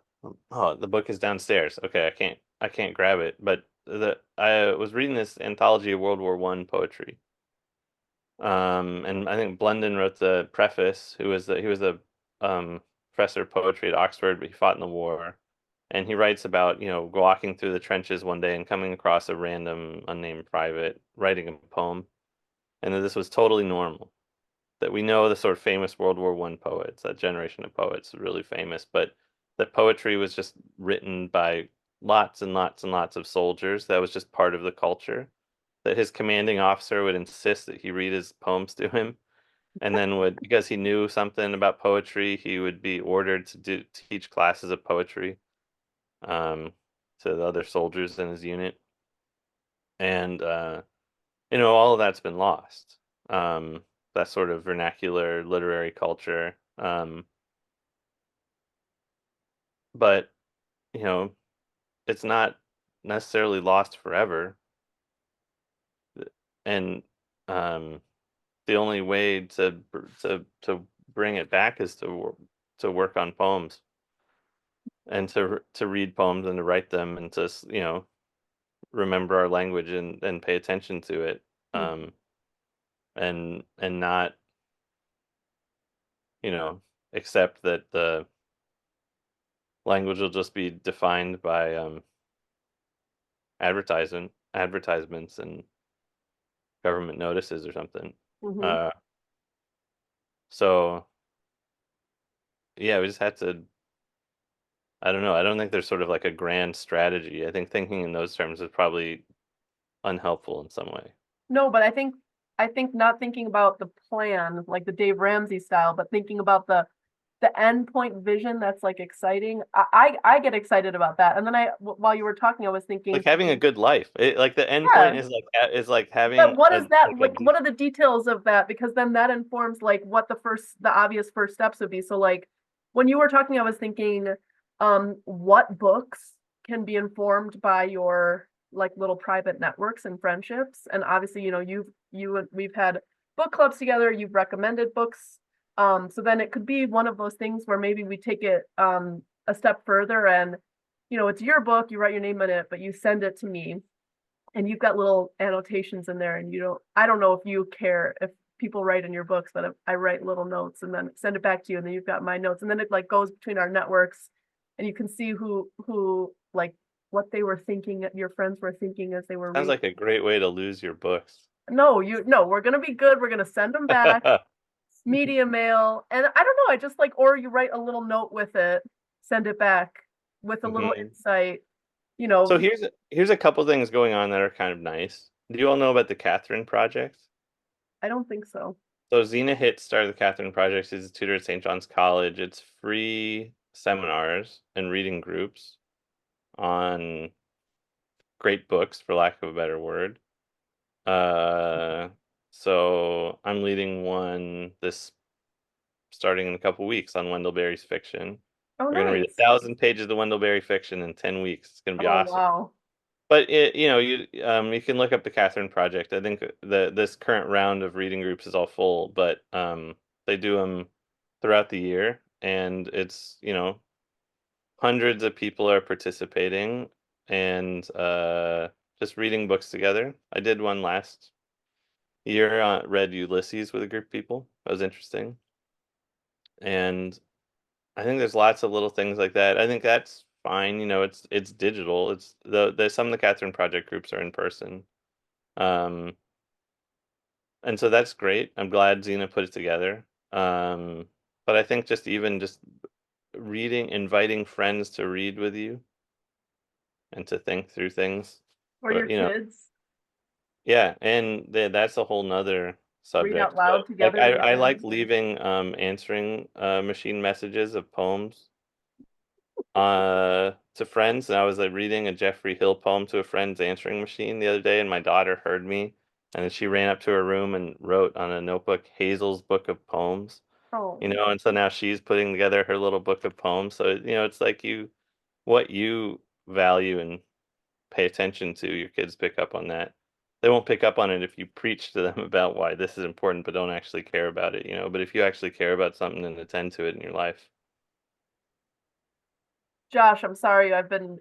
oh, the book is downstairs. Okay, I can't grab it, but I was reading this anthology of World War One poetry. And I think Blunden wrote the preface, he was a professor of poetry at Oxford, but he fought in the war. And he writes about, walking through the trenches one day and coming across a random unnamed private writing a poem, and that this was totally normal. That we know the sort of famous World War One poets, that generation of poets, really famous, but that poetry was just written by lots and lots and lots of soldiers. That was just part of the culture. That his commanding officer would insist that he read his poems to him, and then would, because he knew something about poetry, he would be ordered to teach classes of poetry um, to the other soldiers in his unit, and all of that's been lost. That sort of vernacular literary culture. But you know, it's not necessarily lost forever, and um, the only way to bring it back is to work on poems and to read poems and to write them and to remember our language and pay attention to it, mm, um, and not you know accept that the language will just be defined by advertisements and government notices or something. mhm. Uh, so yeah, we just had to. I don't know. I don't think there's sort of like a grand strategy. I think thinking in those terms is probably unhelpful in some way. No, but I think not thinking about the plan, like the Dave Ramsey style, but thinking about the endpoint vision that's like exciting. I get excited about that. And then while you were talking, I was Like thinking, having a good life. Like the end yeah, point is like having but what a is that like a like? What are the details of that? Because then that informs like what the obvious first steps would be. So like when you were talking, I was thinking, what books can be informed by your like little private networks and friendships. And obviously, we've had book clubs together, you've recommended books. So then it could be one of those things where maybe we take it a step further and, it's your book, you write your name on it, but you send it to me and you've got little annotations in there, and I don't know if you care if people write in your books, but I write little notes and then send it back to you, and then you've got my notes, and then it like goes between our networks, and you can see who like what they were thinking, your friends were thinking as they were Sounds reading. like a great way to lose your books. No, we're gonna be good. We're gonna send them back, media mail, and I don't know. I just like, or you write a little note with it, send it back with a little insight. So here's a couple things going on that are kind of nice. Do you all know about the Catherine Project? I don't think so. So Zena Hitt started the Catherine Project. She's a tutor at St. John's College. It's free seminars and reading groups on great books, for lack of a better word. So I'm leading one this starting in a couple weeks on Wendell Berry's fiction. Oh, We're gonna read nice. 1,000 pages of Wendell Berry fiction in 10 weeks. It's gonna be Oh, awesome. wow. But you can look up the Catherine Project. I think this current round of reading groups is all full, but they do them throughout the year, and it's hundreds of people are participating and just reading books together. I did one last year. Read Ulysses with a group of people. That was interesting, and I think there's lots of little things like that. I think that's fine. It's digital. There's some of the Catherine Project groups are in person. Um, and so that's great. I'm glad Xena put it together. But I think just reading, inviting friends to read with you and to think through things. Or your kids Yeah, and that's a whole nother read out subject. loud But like together I together. like leaving answering machine messages of poems to friends, and I was like reading a Jeffrey Hill poem to a friend's answering machine the other day, and my daughter heard me, and then she ran up to her room and wrote on a notebook Hazel's book of poems. Oh, And so now she's putting together her little book of poems. So it's like what you value and pay attention to, your kids pick up on that. They won't pick up on it if you preach to them about why this is important but don't actually care about it. But if you actually care about something and attend to it in your life. Josh, I'm sorry. I've been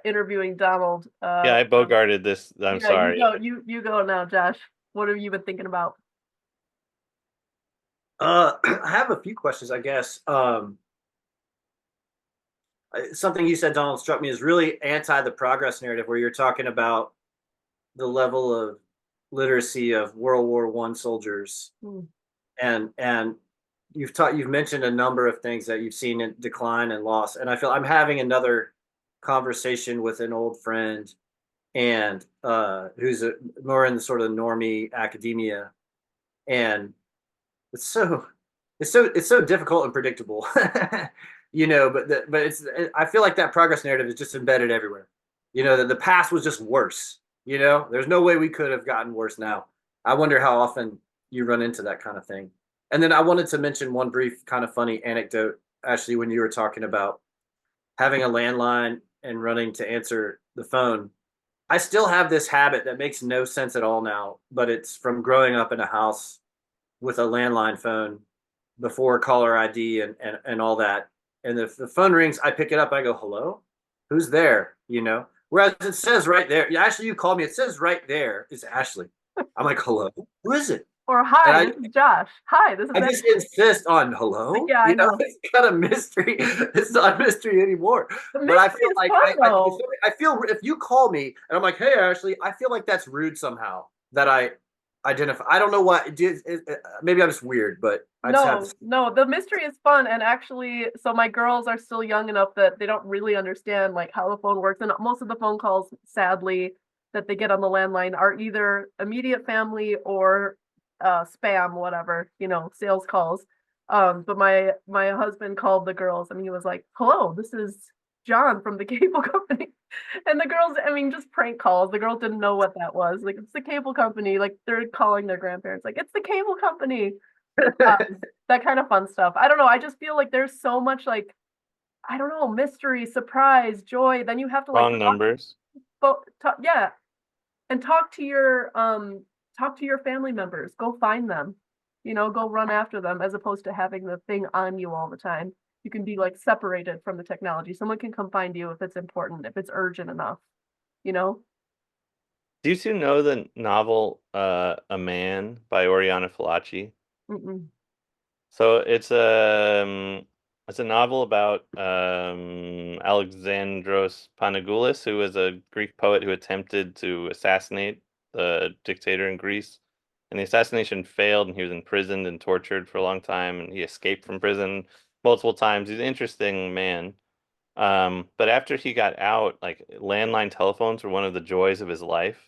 interviewing Donald. Yeah, I bogarted this. I'm sorry. You go now, Josh. What have you been thinking about? I have a few questions, I guess. Something you said, Donald, struck me as really anti the progress narrative, where you're talking about the level of literacy of World War I soldiers, and you've mentioned a number of things that you've seen in decline and loss, and I feel I'm having another conversation with an old friend, and who's more in the sort of normie academia, and it's so difficult and predictable. But I feel like that progress narrative is just embedded everywhere. That the past was just worse. There's no way we could have gotten worse now. I wonder how often you run into that kind of thing. And then I wanted to mention one brief kind of funny anecdote, Ashley, when you were talking about having a landline and running to answer the phone. I still have this habit that makes no sense at all now, but it's from growing up in a house with a landline phone before caller ID and all that. And if the phone rings, I pick it up. I go, "Hello, who's there?" Whereas it says right there, yeah, Ashley, you called me. It says right there, it's Ashley. I'm like, "Hello, who is it?" Or hi, this is Josh. Hi, this is. I just insist on hello. Yeah, I know. It's kind of mystery. It's not a mystery anymore. But I feel like I feel if you call me and I'm like, "Hey, Ashley," I feel like that's rude somehow that I identify. I don't know what. Maybe I'm just weird, but no. The mystery is fun, and actually, so my girls are still young enough that they don't really understand like how the phone works, and most of the phone calls, sadly, that they get on the landline are either immediate family or spam, whatever, sales calls. But my husband called the girls and he was like, "Hello, this is John from the cable company." And the girls, just prank calls. The girls didn't know what that was. Like, it's the cable company. Like, they're calling their grandparents, like, "It's the cable company." That kind of fun stuff. I don't know. I just feel like there's so much, like, I don't know, mystery, surprise, joy. Then you have to, like, wrong numbers. yeah, and talk to your family members. Go find them. Go run after them as opposed to having the thing on you all the time. You can be like separated from the technology. Someone can come find you if it's important, if it's urgent enough, you know? Do you two know the novel A Man by Oriana Fallaci? Mm-mm. So it's a novel about Alexandros Panagoulis, who was a Greek poet who attempted to assassinate the dictator in Greece. And the assassination failed, and he was imprisoned and tortured for a long time, and he escaped from prison multiple times. He's an interesting man. But after he got out, like landline telephones were one of the joys of his life.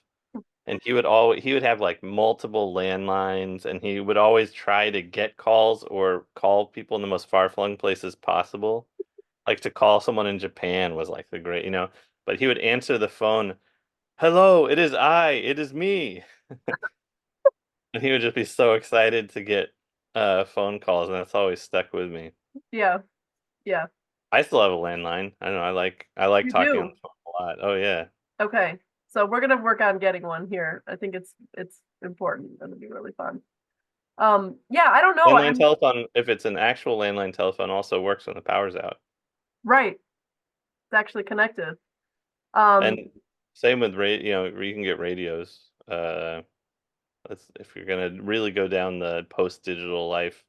And he would have like multiple landlines, and he would always try to get calls or call people in the most far-flung places possible. Like to call someone in Japan was like the great, but he would answer the phone, "Hello, it is I, it is me." And he would just be so excited to get phone calls, and that's always stuck with me. Yeah, yeah. I still have a landline. I don't know, I like You talking on do. the phone a lot. Oh yeah. Okay. So we're gonna work on getting one here. I think it's important. It'll be really fun. Yeah, I don't know. Landline telephone, if it's an actual landline telephone, also works when the power's out. Right. It's actually connected. And Um, same with you can get radios. If you're gonna really go down the post-digital life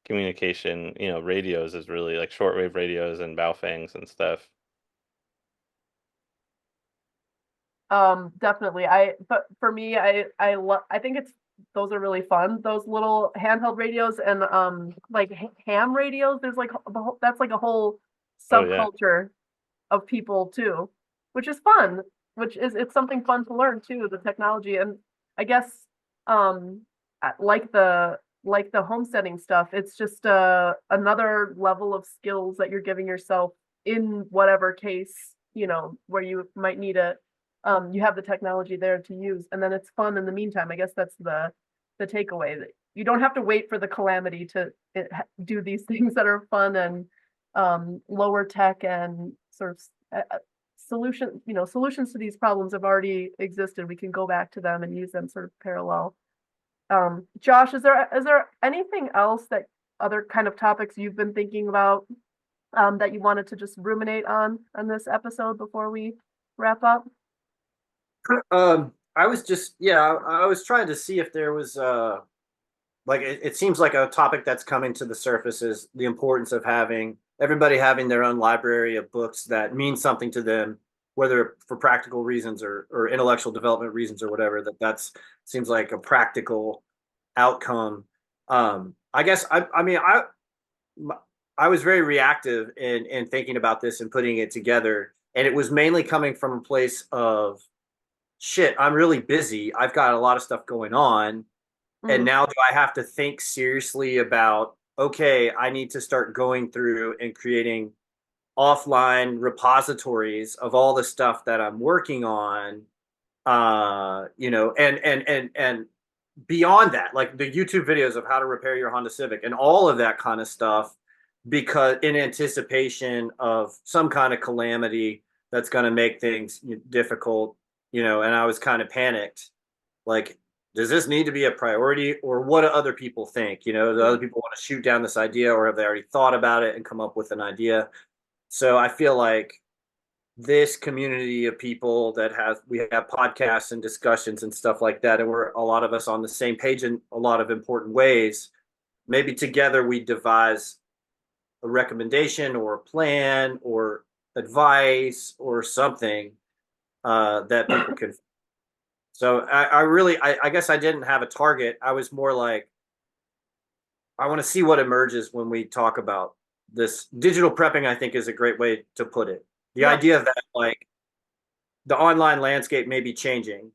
communication, radios is really like shortwave radios and Baofangs and stuff. Definitely. But for me, I think those are really fun. Those little handheld radios and like ham radios. There's like that's like a whole Oh yeah. subculture of people too, which is fun. It's something fun to learn too, the technology. And I guess um like the homesteading stuff, it's just another level of skills that you're giving yourself in whatever case, where you might need it. You have the technology there to use, and then it's fun in the meantime. I guess that's the takeaway, that you don't have to wait for the calamity to do these things that are fun and lower tech and sort of solutions to these problems have already existed. We can go back to them and use them sort of parallel. Josh, is there anything else, that other kind of topics you've been thinking about, that you wanted to just ruminate on this episode before we wrap up? I was just, yeah, I was trying to see if there was like it seems like a topic that's coming to the surface is the importance of having everybody having their own library of books that mean something to them, whether for practical reasons or intellectual development reasons or whatever. That's seems like a practical outcome. I guess I mean I was very reactive in thinking about this and putting it together, and it was mainly coming from a place of shit. I'm really busy. I've got a lot of stuff going on, and Mhm. now do I have to think seriously about, okay, I need to start going through and creating offline repositories of all the stuff that I'm working on, and beyond that, like the YouTube videos of how to repair your Honda Civic and all of that kind of stuff, because in anticipation of some kind of calamity that's going to make things difficult, and I was kind of panicked, like, does this need to be a priority, or what do other people think? Do other people want to shoot down this idea, or have they already thought about it and come up with an idea? So I feel like this community of people that we have podcasts and discussions and stuff like that, and we're a lot of us on the same page in a lot of important ways. Maybe together we devise a recommendation or a plan or advice or something that people can. So I really, I guess I didn't have a target. I was more like, I want to see what emerges when we talk about this. Digital prepping, I think, is a great way to put it. The Yep. idea that like the online landscape may be changing,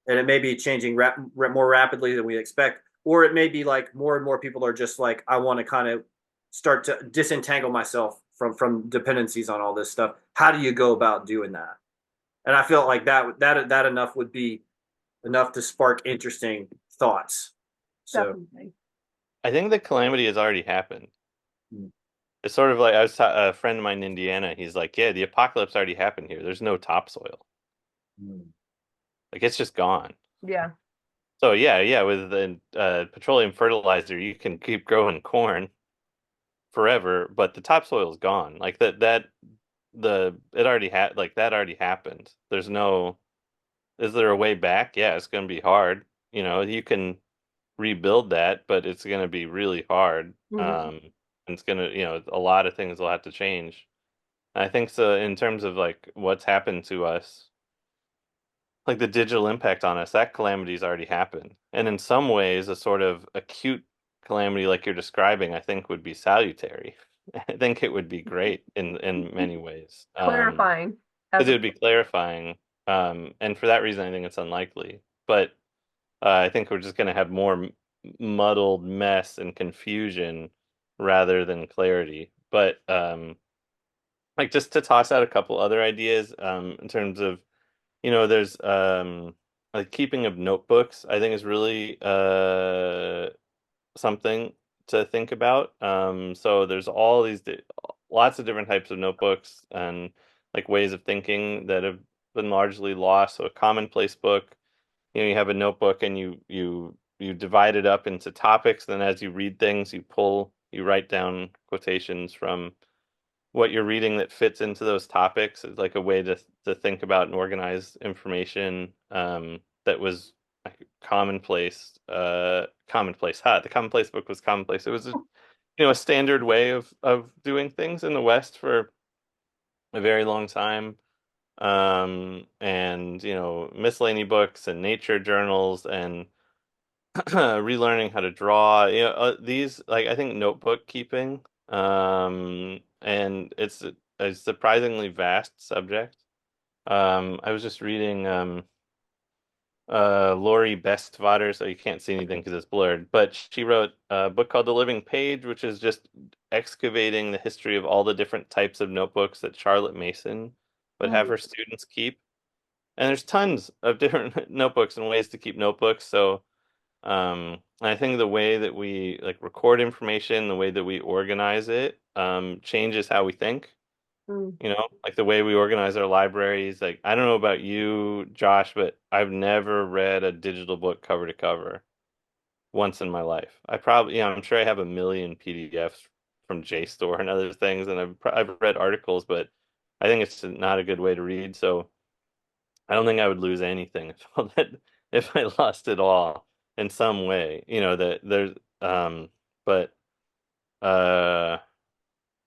and it may be changing more rapidly than we expect, or it may be like more and more people are just like, I want to kind of start to disentangle myself from dependencies on all this stuff. How do you go about doing that? And I felt like that enough would be enough to spark interesting thoughts. So Definitely. I think the calamity has already happened. mm, It's sort of like a friend of mine in Indiana. He's like, "Yeah, the apocalypse already happened here. There's no topsoil." Mm. Like it's just gone. Yeah. So yeah, with the petroleum fertilizer, you can keep growing corn forever, but the topsoil is gone. Like it already had like that already happened. There's no is there a way back? Yeah, it's going to be hard. You can rebuild that, but it's going to be really hard. Hmm. And it's going to, a lot of things will have to change. I think so in terms of like what's happened to us, like the digital impact on us, that calamity's already happened. And in some ways, a sort of acute calamity like you're describing, I think would be salutary. I think it would be great in many ways. Clarifying as Because it a would be clarifying. And for that reason, I think it's unlikely. But I think we're just going to have more muddled mess and confusion rather than clarity. But like just to toss out a couple other ideas in terms of there's like keeping of notebooks. I think is really something to think about. So there's all these lots of different types of notebooks and like ways of thinking that have been largely lost. So a commonplace book, you have a notebook and you divide it up into topics. Then as you read things, you write down quotations from what you're reading that fits into those topics. Is like a way to think about and organize information that was like commonplace. The commonplace book was commonplace. It was a standard way of doing things in the West for a very long time. And miscellany books and nature journals and relearning how to draw. These like I think notebook keeping, and it's a surprisingly vast subject. I was just reading Lori Bestvater, so you can't see anything because it's blurred, but she wrote a book called The Living Page, which is just excavating the history of all the different types of notebooks that Charlotte Mason would have Mhm. her students keep. And there's tons of different notebooks and ways to keep notebooks. So I think the way that we like record information, the way that we organize it, changes how we think. Mm. Like the way we organize our libraries. Like I don't know about you, Josh, but I've never read a digital book cover to cover once in my life. I'm sure I have a million PDFs from JSTOR and other things, and I've read articles, but I think it's not a good way to read. So I don't think I would lose anything if I lost it all in some way. That there's but uh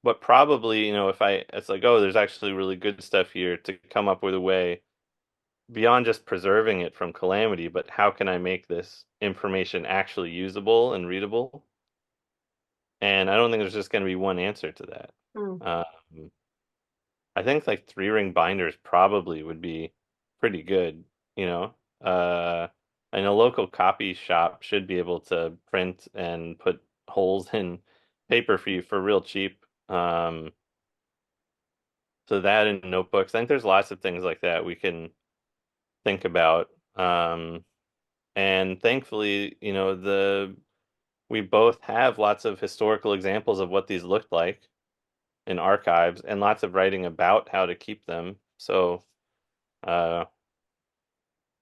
but probably, if it's like, oh, there's actually really good stuff here to come up with a way beyond just preserving it from calamity, but how can I make this information actually usable and readable? And I don't think there's just going to be one answer to that. Mm. Um, I think like three ring binders probably would be pretty good, you know. Uh, and a local copy shop should be able to print and put holes in paper for you for real cheap. So that in notebooks, I think there's lots of things like that we can think about. And thankfully, we both have lots of historical examples of what these looked like in archives and lots of writing about how to keep them. So, uh,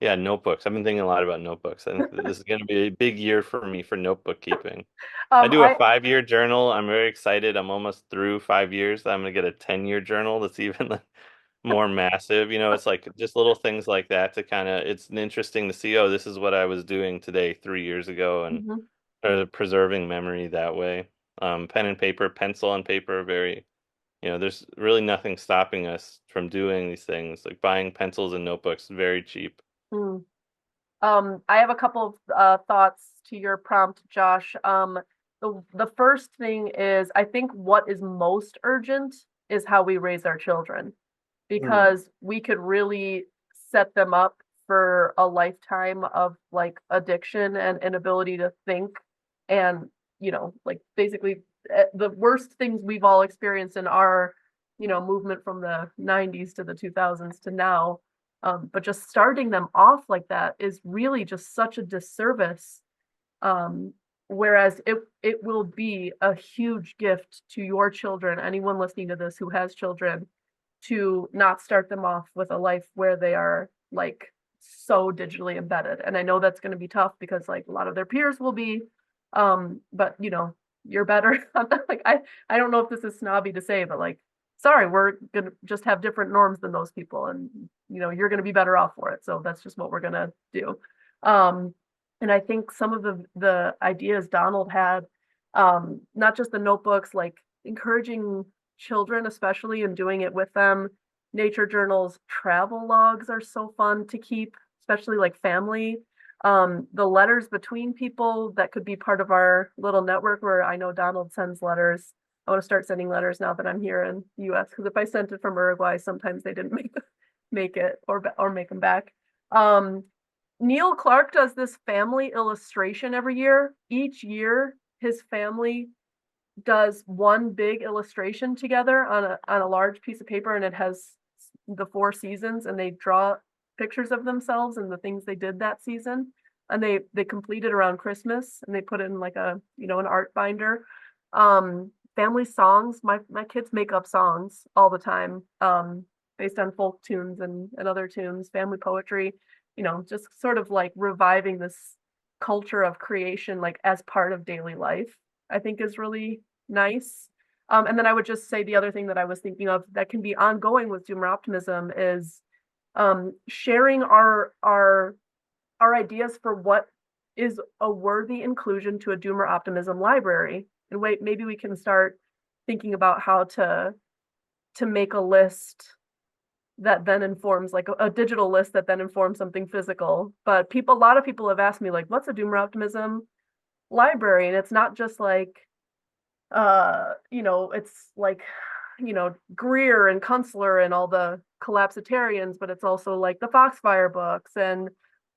yeah, notebooks. I've been thinking a lot about notebooks. I think that this is going to be a big year for me for notebook keeping. I do a I 5-year journal. I'm very excited. I'm almost through 5 years. I'm going to get a 10-year journal that's even like more massive. It's like just little things like that to kind of, it's interesting to see, oh, this is what I was doing today 3 years ago and Mhm. preserving memory that way. Pen and paper, pencil and paper, very, there's really nothing stopping us from doing these things, like buying pencils and notebooks very cheap. Mm. I have a couple of thoughts to your prompt, Josh. The first thing is I think what is most urgent is how we raise our children, Mm. because we could really set them up for a lifetime of like addiction and inability to think, and like basically the worst things we've all experienced in our movement from the 90s to the 2000s to now. But just starting them off like that is really just such a disservice. um, Whereas it will be a huge gift to your children, anyone listening to this who has children, to not start them off with a life where they are like so digitally embedded. And I know that's going to be tough because like a lot of their peers will be, but you know, you're better. Like I don't know if this is snobby to say, but like, sorry, we're gonna just have different norms than those people, and you know, you're gonna be better off for it. So that's just what we're gonna do. Um, and I think some of the ideas Donald had, not just the notebooks, like encouraging children, especially, and doing it with them. Nature journals, travel logs are so fun to keep, especially like family. The letters between people that could be part of our little network where I know Donald sends letters. I want to start sending letters now that I'm here in the US, because if I sent it from Uruguay, sometimes they didn't make it or make them back. Neil Clark does this family illustration every year. Each year, his family does one big illustration together on a large piece of paper, and it has the 4 seasons, and they draw pictures of themselves and the things they did that season, and they complete it around Christmas, and they put it in like a, you know, an art binder. Family songs, my kids make up songs all the time, based on folk tunes and other tunes. Family poetry, you know, just sort of like reviving this culture of creation like as part of daily life, I think is really nice. And then I would just say the other thing that I was thinking of that can be ongoing with Doomer Optimism is sharing our ideas for what is a worthy inclusion to a Doomer Optimism library. And wait, maybe we can start thinking about how to make a list that then informs, like a digital list that then informs something physical. But a lot of people have asked me like, what's a Doomer Optimism library? And it's not just like, you know, it's like, you know, Greer and Kunstler and all the collapsitarians, but it's also like the Foxfire books and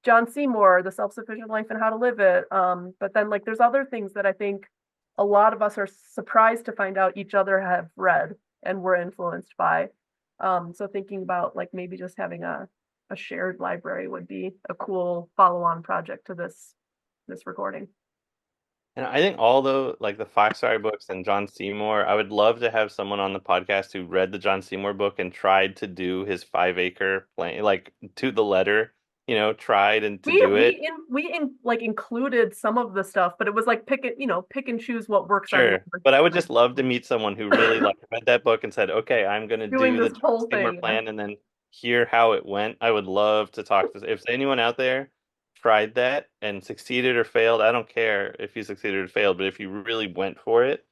John Seymour, The Self-Sufficient Life and How to Live It. But then like there's other things that I think a lot of us are surprised to find out each other have read and were influenced by. So thinking about like maybe just having a shared library would be a cool follow-on project to this recording. And I think all like the Foxfire books and John Seymour, I would love to have someone on the podcast who read the John Seymour book and tried to do his 5 acre plan, like to the letter, you know, tried and to We do it. we in we in like included some of the stuff, but it was like pick it, you know, pick and choose what works on your Sure. But I would just love to meet someone who really like read that book and said, okay, I'm going to doing do the this John whole Seymour thing. Yeah. plan and then hear how it went. I would love to talk to, if anyone out there tried that and succeeded or failed, I don't care if you succeeded or failed, but if you really went for it,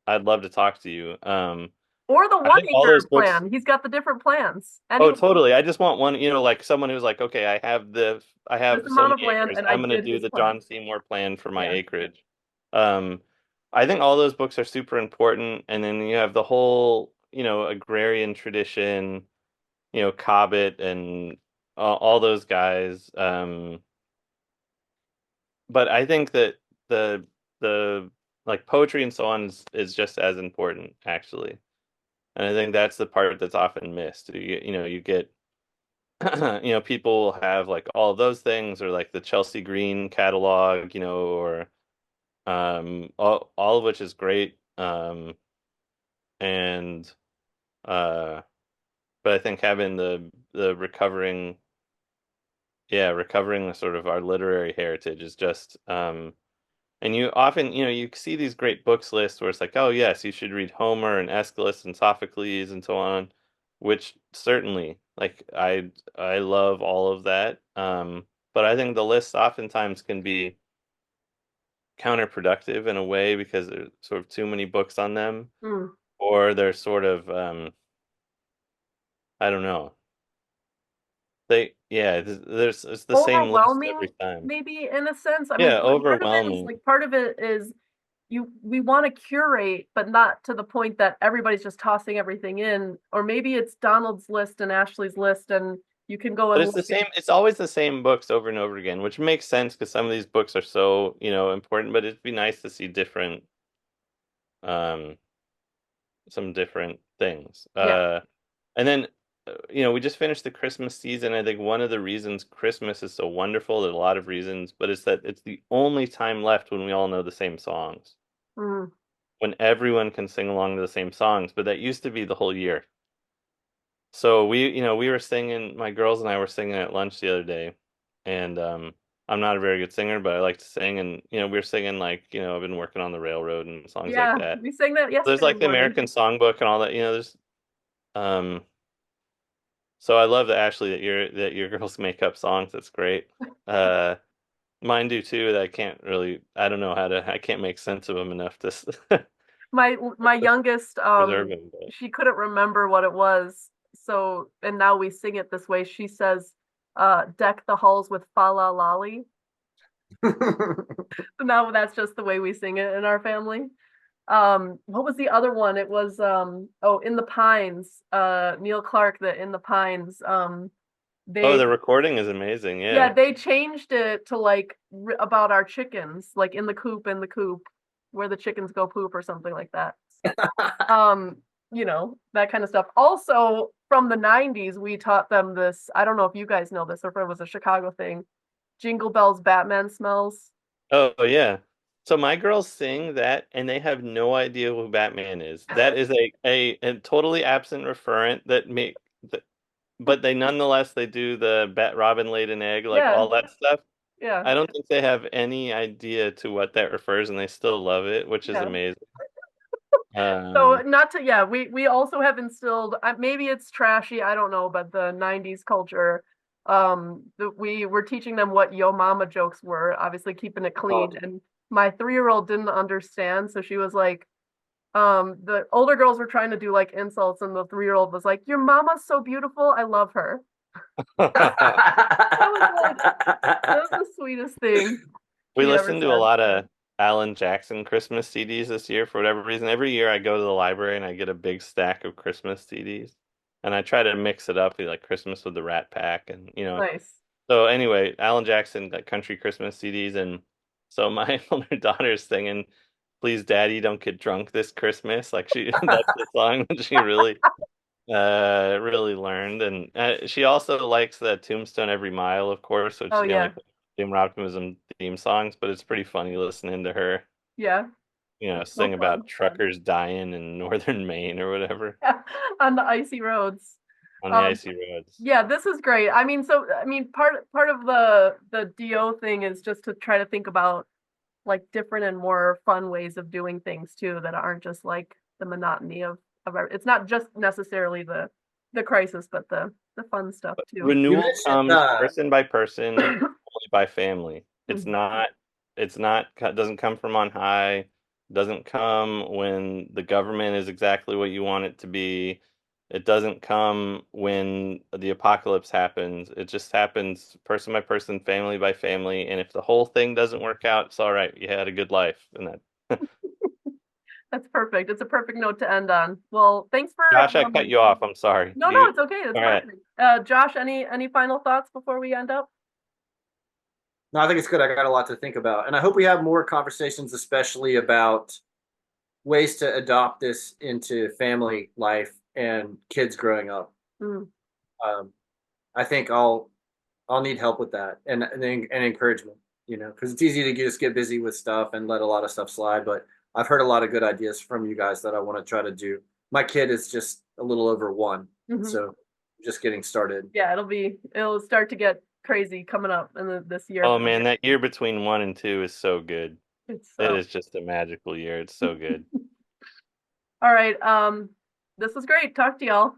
I'd love to talk to you. Or the I one think all acre those books. plan. He's got the different plans. Oh, Anyone, totally. I just want one, you know, like someone who's like, okay, I this have so amount many of land, acres. and I I'm going to did do his the plan. John Seymour plan for my Yeah. acreage. Um, I think all those books are super important. And then you have the whole, you know, agrarian tradition, you know, Cobbett and all those guys. But I think that the like poetry and so on is just as important, actually. And I think that's the part that's often missed. You know, you get you know, people have like all of those things or like the Chelsea Green catalog, you know, or all of which is great. And uh but I think having the recovering the sort of our literary heritage is just and you often, you know, you see these great books lists where it's like, oh yes, you should read Homer and Aeschylus and Sophocles and so on, which certainly, like I love all of that. But I think the lists oftentimes can be counterproductive in a way because there's sort of too many books on them, Mm. or they're sort of I don't know. There's it's the same list every Overwhelming, time. maybe in a sense. I mean, Yeah, overwhelming. part of it is we want to curate, but not to the point that everybody's just tossing everything in. Or maybe it's Donald's list and Ashley's list, and you can go But and it's the look same, it's always the same books over and over again, which makes sense because some of these books are so, you know, important, but it'd be nice to see different, um, some different things. yeah. And then, you know, we just finished the Christmas season. I think one of the reasons Christmas is so wonderful, there's a lot of reasons, but it's that it's the only time left when we all know the same songs, Mm. when everyone can sing along to the same songs, but that used to be the whole year. So we were singing, my girls and I were singing at lunch the other day, and I'm not a very good singer, but I like to sing, and we were singing like, I've been working on the railroad and songs like Yeah, that. we sang that There's yesterday like the morning. American Songbook and all that, there's um so I love that, Ashley, that your girls make up songs. That's great. Uh Mine do too, that I don't know I can't make sense of them enough to My youngest, preserve them, but she couldn't remember what it was. So, and now we sing it this way. She says, deck the halls with fa la lolly. So now that's just the way we sing it in our family. What was the other one? It was In the Pines, Neil Clark, the In the Pines. oh, They the recording is amazing. Yeah, Yeah. they changed it to like about our chickens, like in the coop, where the chickens go poop or something like that. Um, that kind of stuff. Also, from the 90s, we taught them this. I don't know if you guys know this or if it was a Chicago thing. Jingle bells, Batman smells. Oh, yeah. So my girls sing that and they have no idea who Batman is. That is a totally absent referent but they nonetheless they do the Bat Robin laid an egg, like Yeah, all that stuff. yeah, I don't think they have any idea to what that refers, and they still love it, which is yeah. amazing. So Um, not to yeah, we also have instilled, maybe it's trashy, I don't know, but the 90s culture, we were teaching them what yo mama jokes were, obviously keeping it Oh, clean. And my 3-year-old didn't understand, so she was like, the older girls were trying to do like insults, and the 3-year-old was like, your mama's so beautiful, I love her. I was like, that was the sweetest thing we she ever listened to a said. lot of Alan Jackson Christmas CDs this year for whatever reason. Every year I go to the library and I get a big stack of Christmas CDs, and I try to mix it up, like Christmas with the Rat Pack, and Nice. So anyway, Alan Jackson got country Christmas CDs, and so my older daughter's singing, "Please, Daddy, don't get drunk this Christmas." Like that's the song that she really learned, and she also likes the Tombstone Every Mile, of course, which Oh yeah, like Doom Optimism theme songs. But it's pretty funny listening to her, yeah, it's so sing fun. about truckers dying in northern Maine or whatever On the icy roads. on the Um, icy roads. yeah, this is great. Part of the DO thing is just to try to think about like different and more fun ways of doing things too, that aren't just like the monotony it's not just necessarily the crisis, but the fun stuff too. you Renewal mentioned comes person by person, family by family. It's Mhm. not, doesn't come from on high, doesn't come when the government is exactly what you want it to be. It doesn't come when the apocalypse happens. It just happens person by person, family by family. And if the whole thing doesn't work out, it's all right. You had a good life. And that, That's perfect. It's a perfect note to end on. Well, thanks for Josh, I cut you off. I'm sorry. no, no, it's okay. It's All right. perfect. Josh, any final thoughts before we end up? no, I think it's good. I got a lot to think about, and I hope we have more conversations, especially about ways to adopt this into family life and kids growing up. Mm, Um, I think I'll need help with that and encouragement, because it's easy to just get busy with stuff and let a lot of stuff slide. But I've heard a lot of good ideas from you guys that I want to try to do. My kid is just a little over 1, mhm. so just getting started. Yeah, it'll start to get crazy coming up in this year Oh for man, you. that year between 1 and 2 is so good. It's It so is just a magical year. It's so good. all right. This was great. Talk to y'all.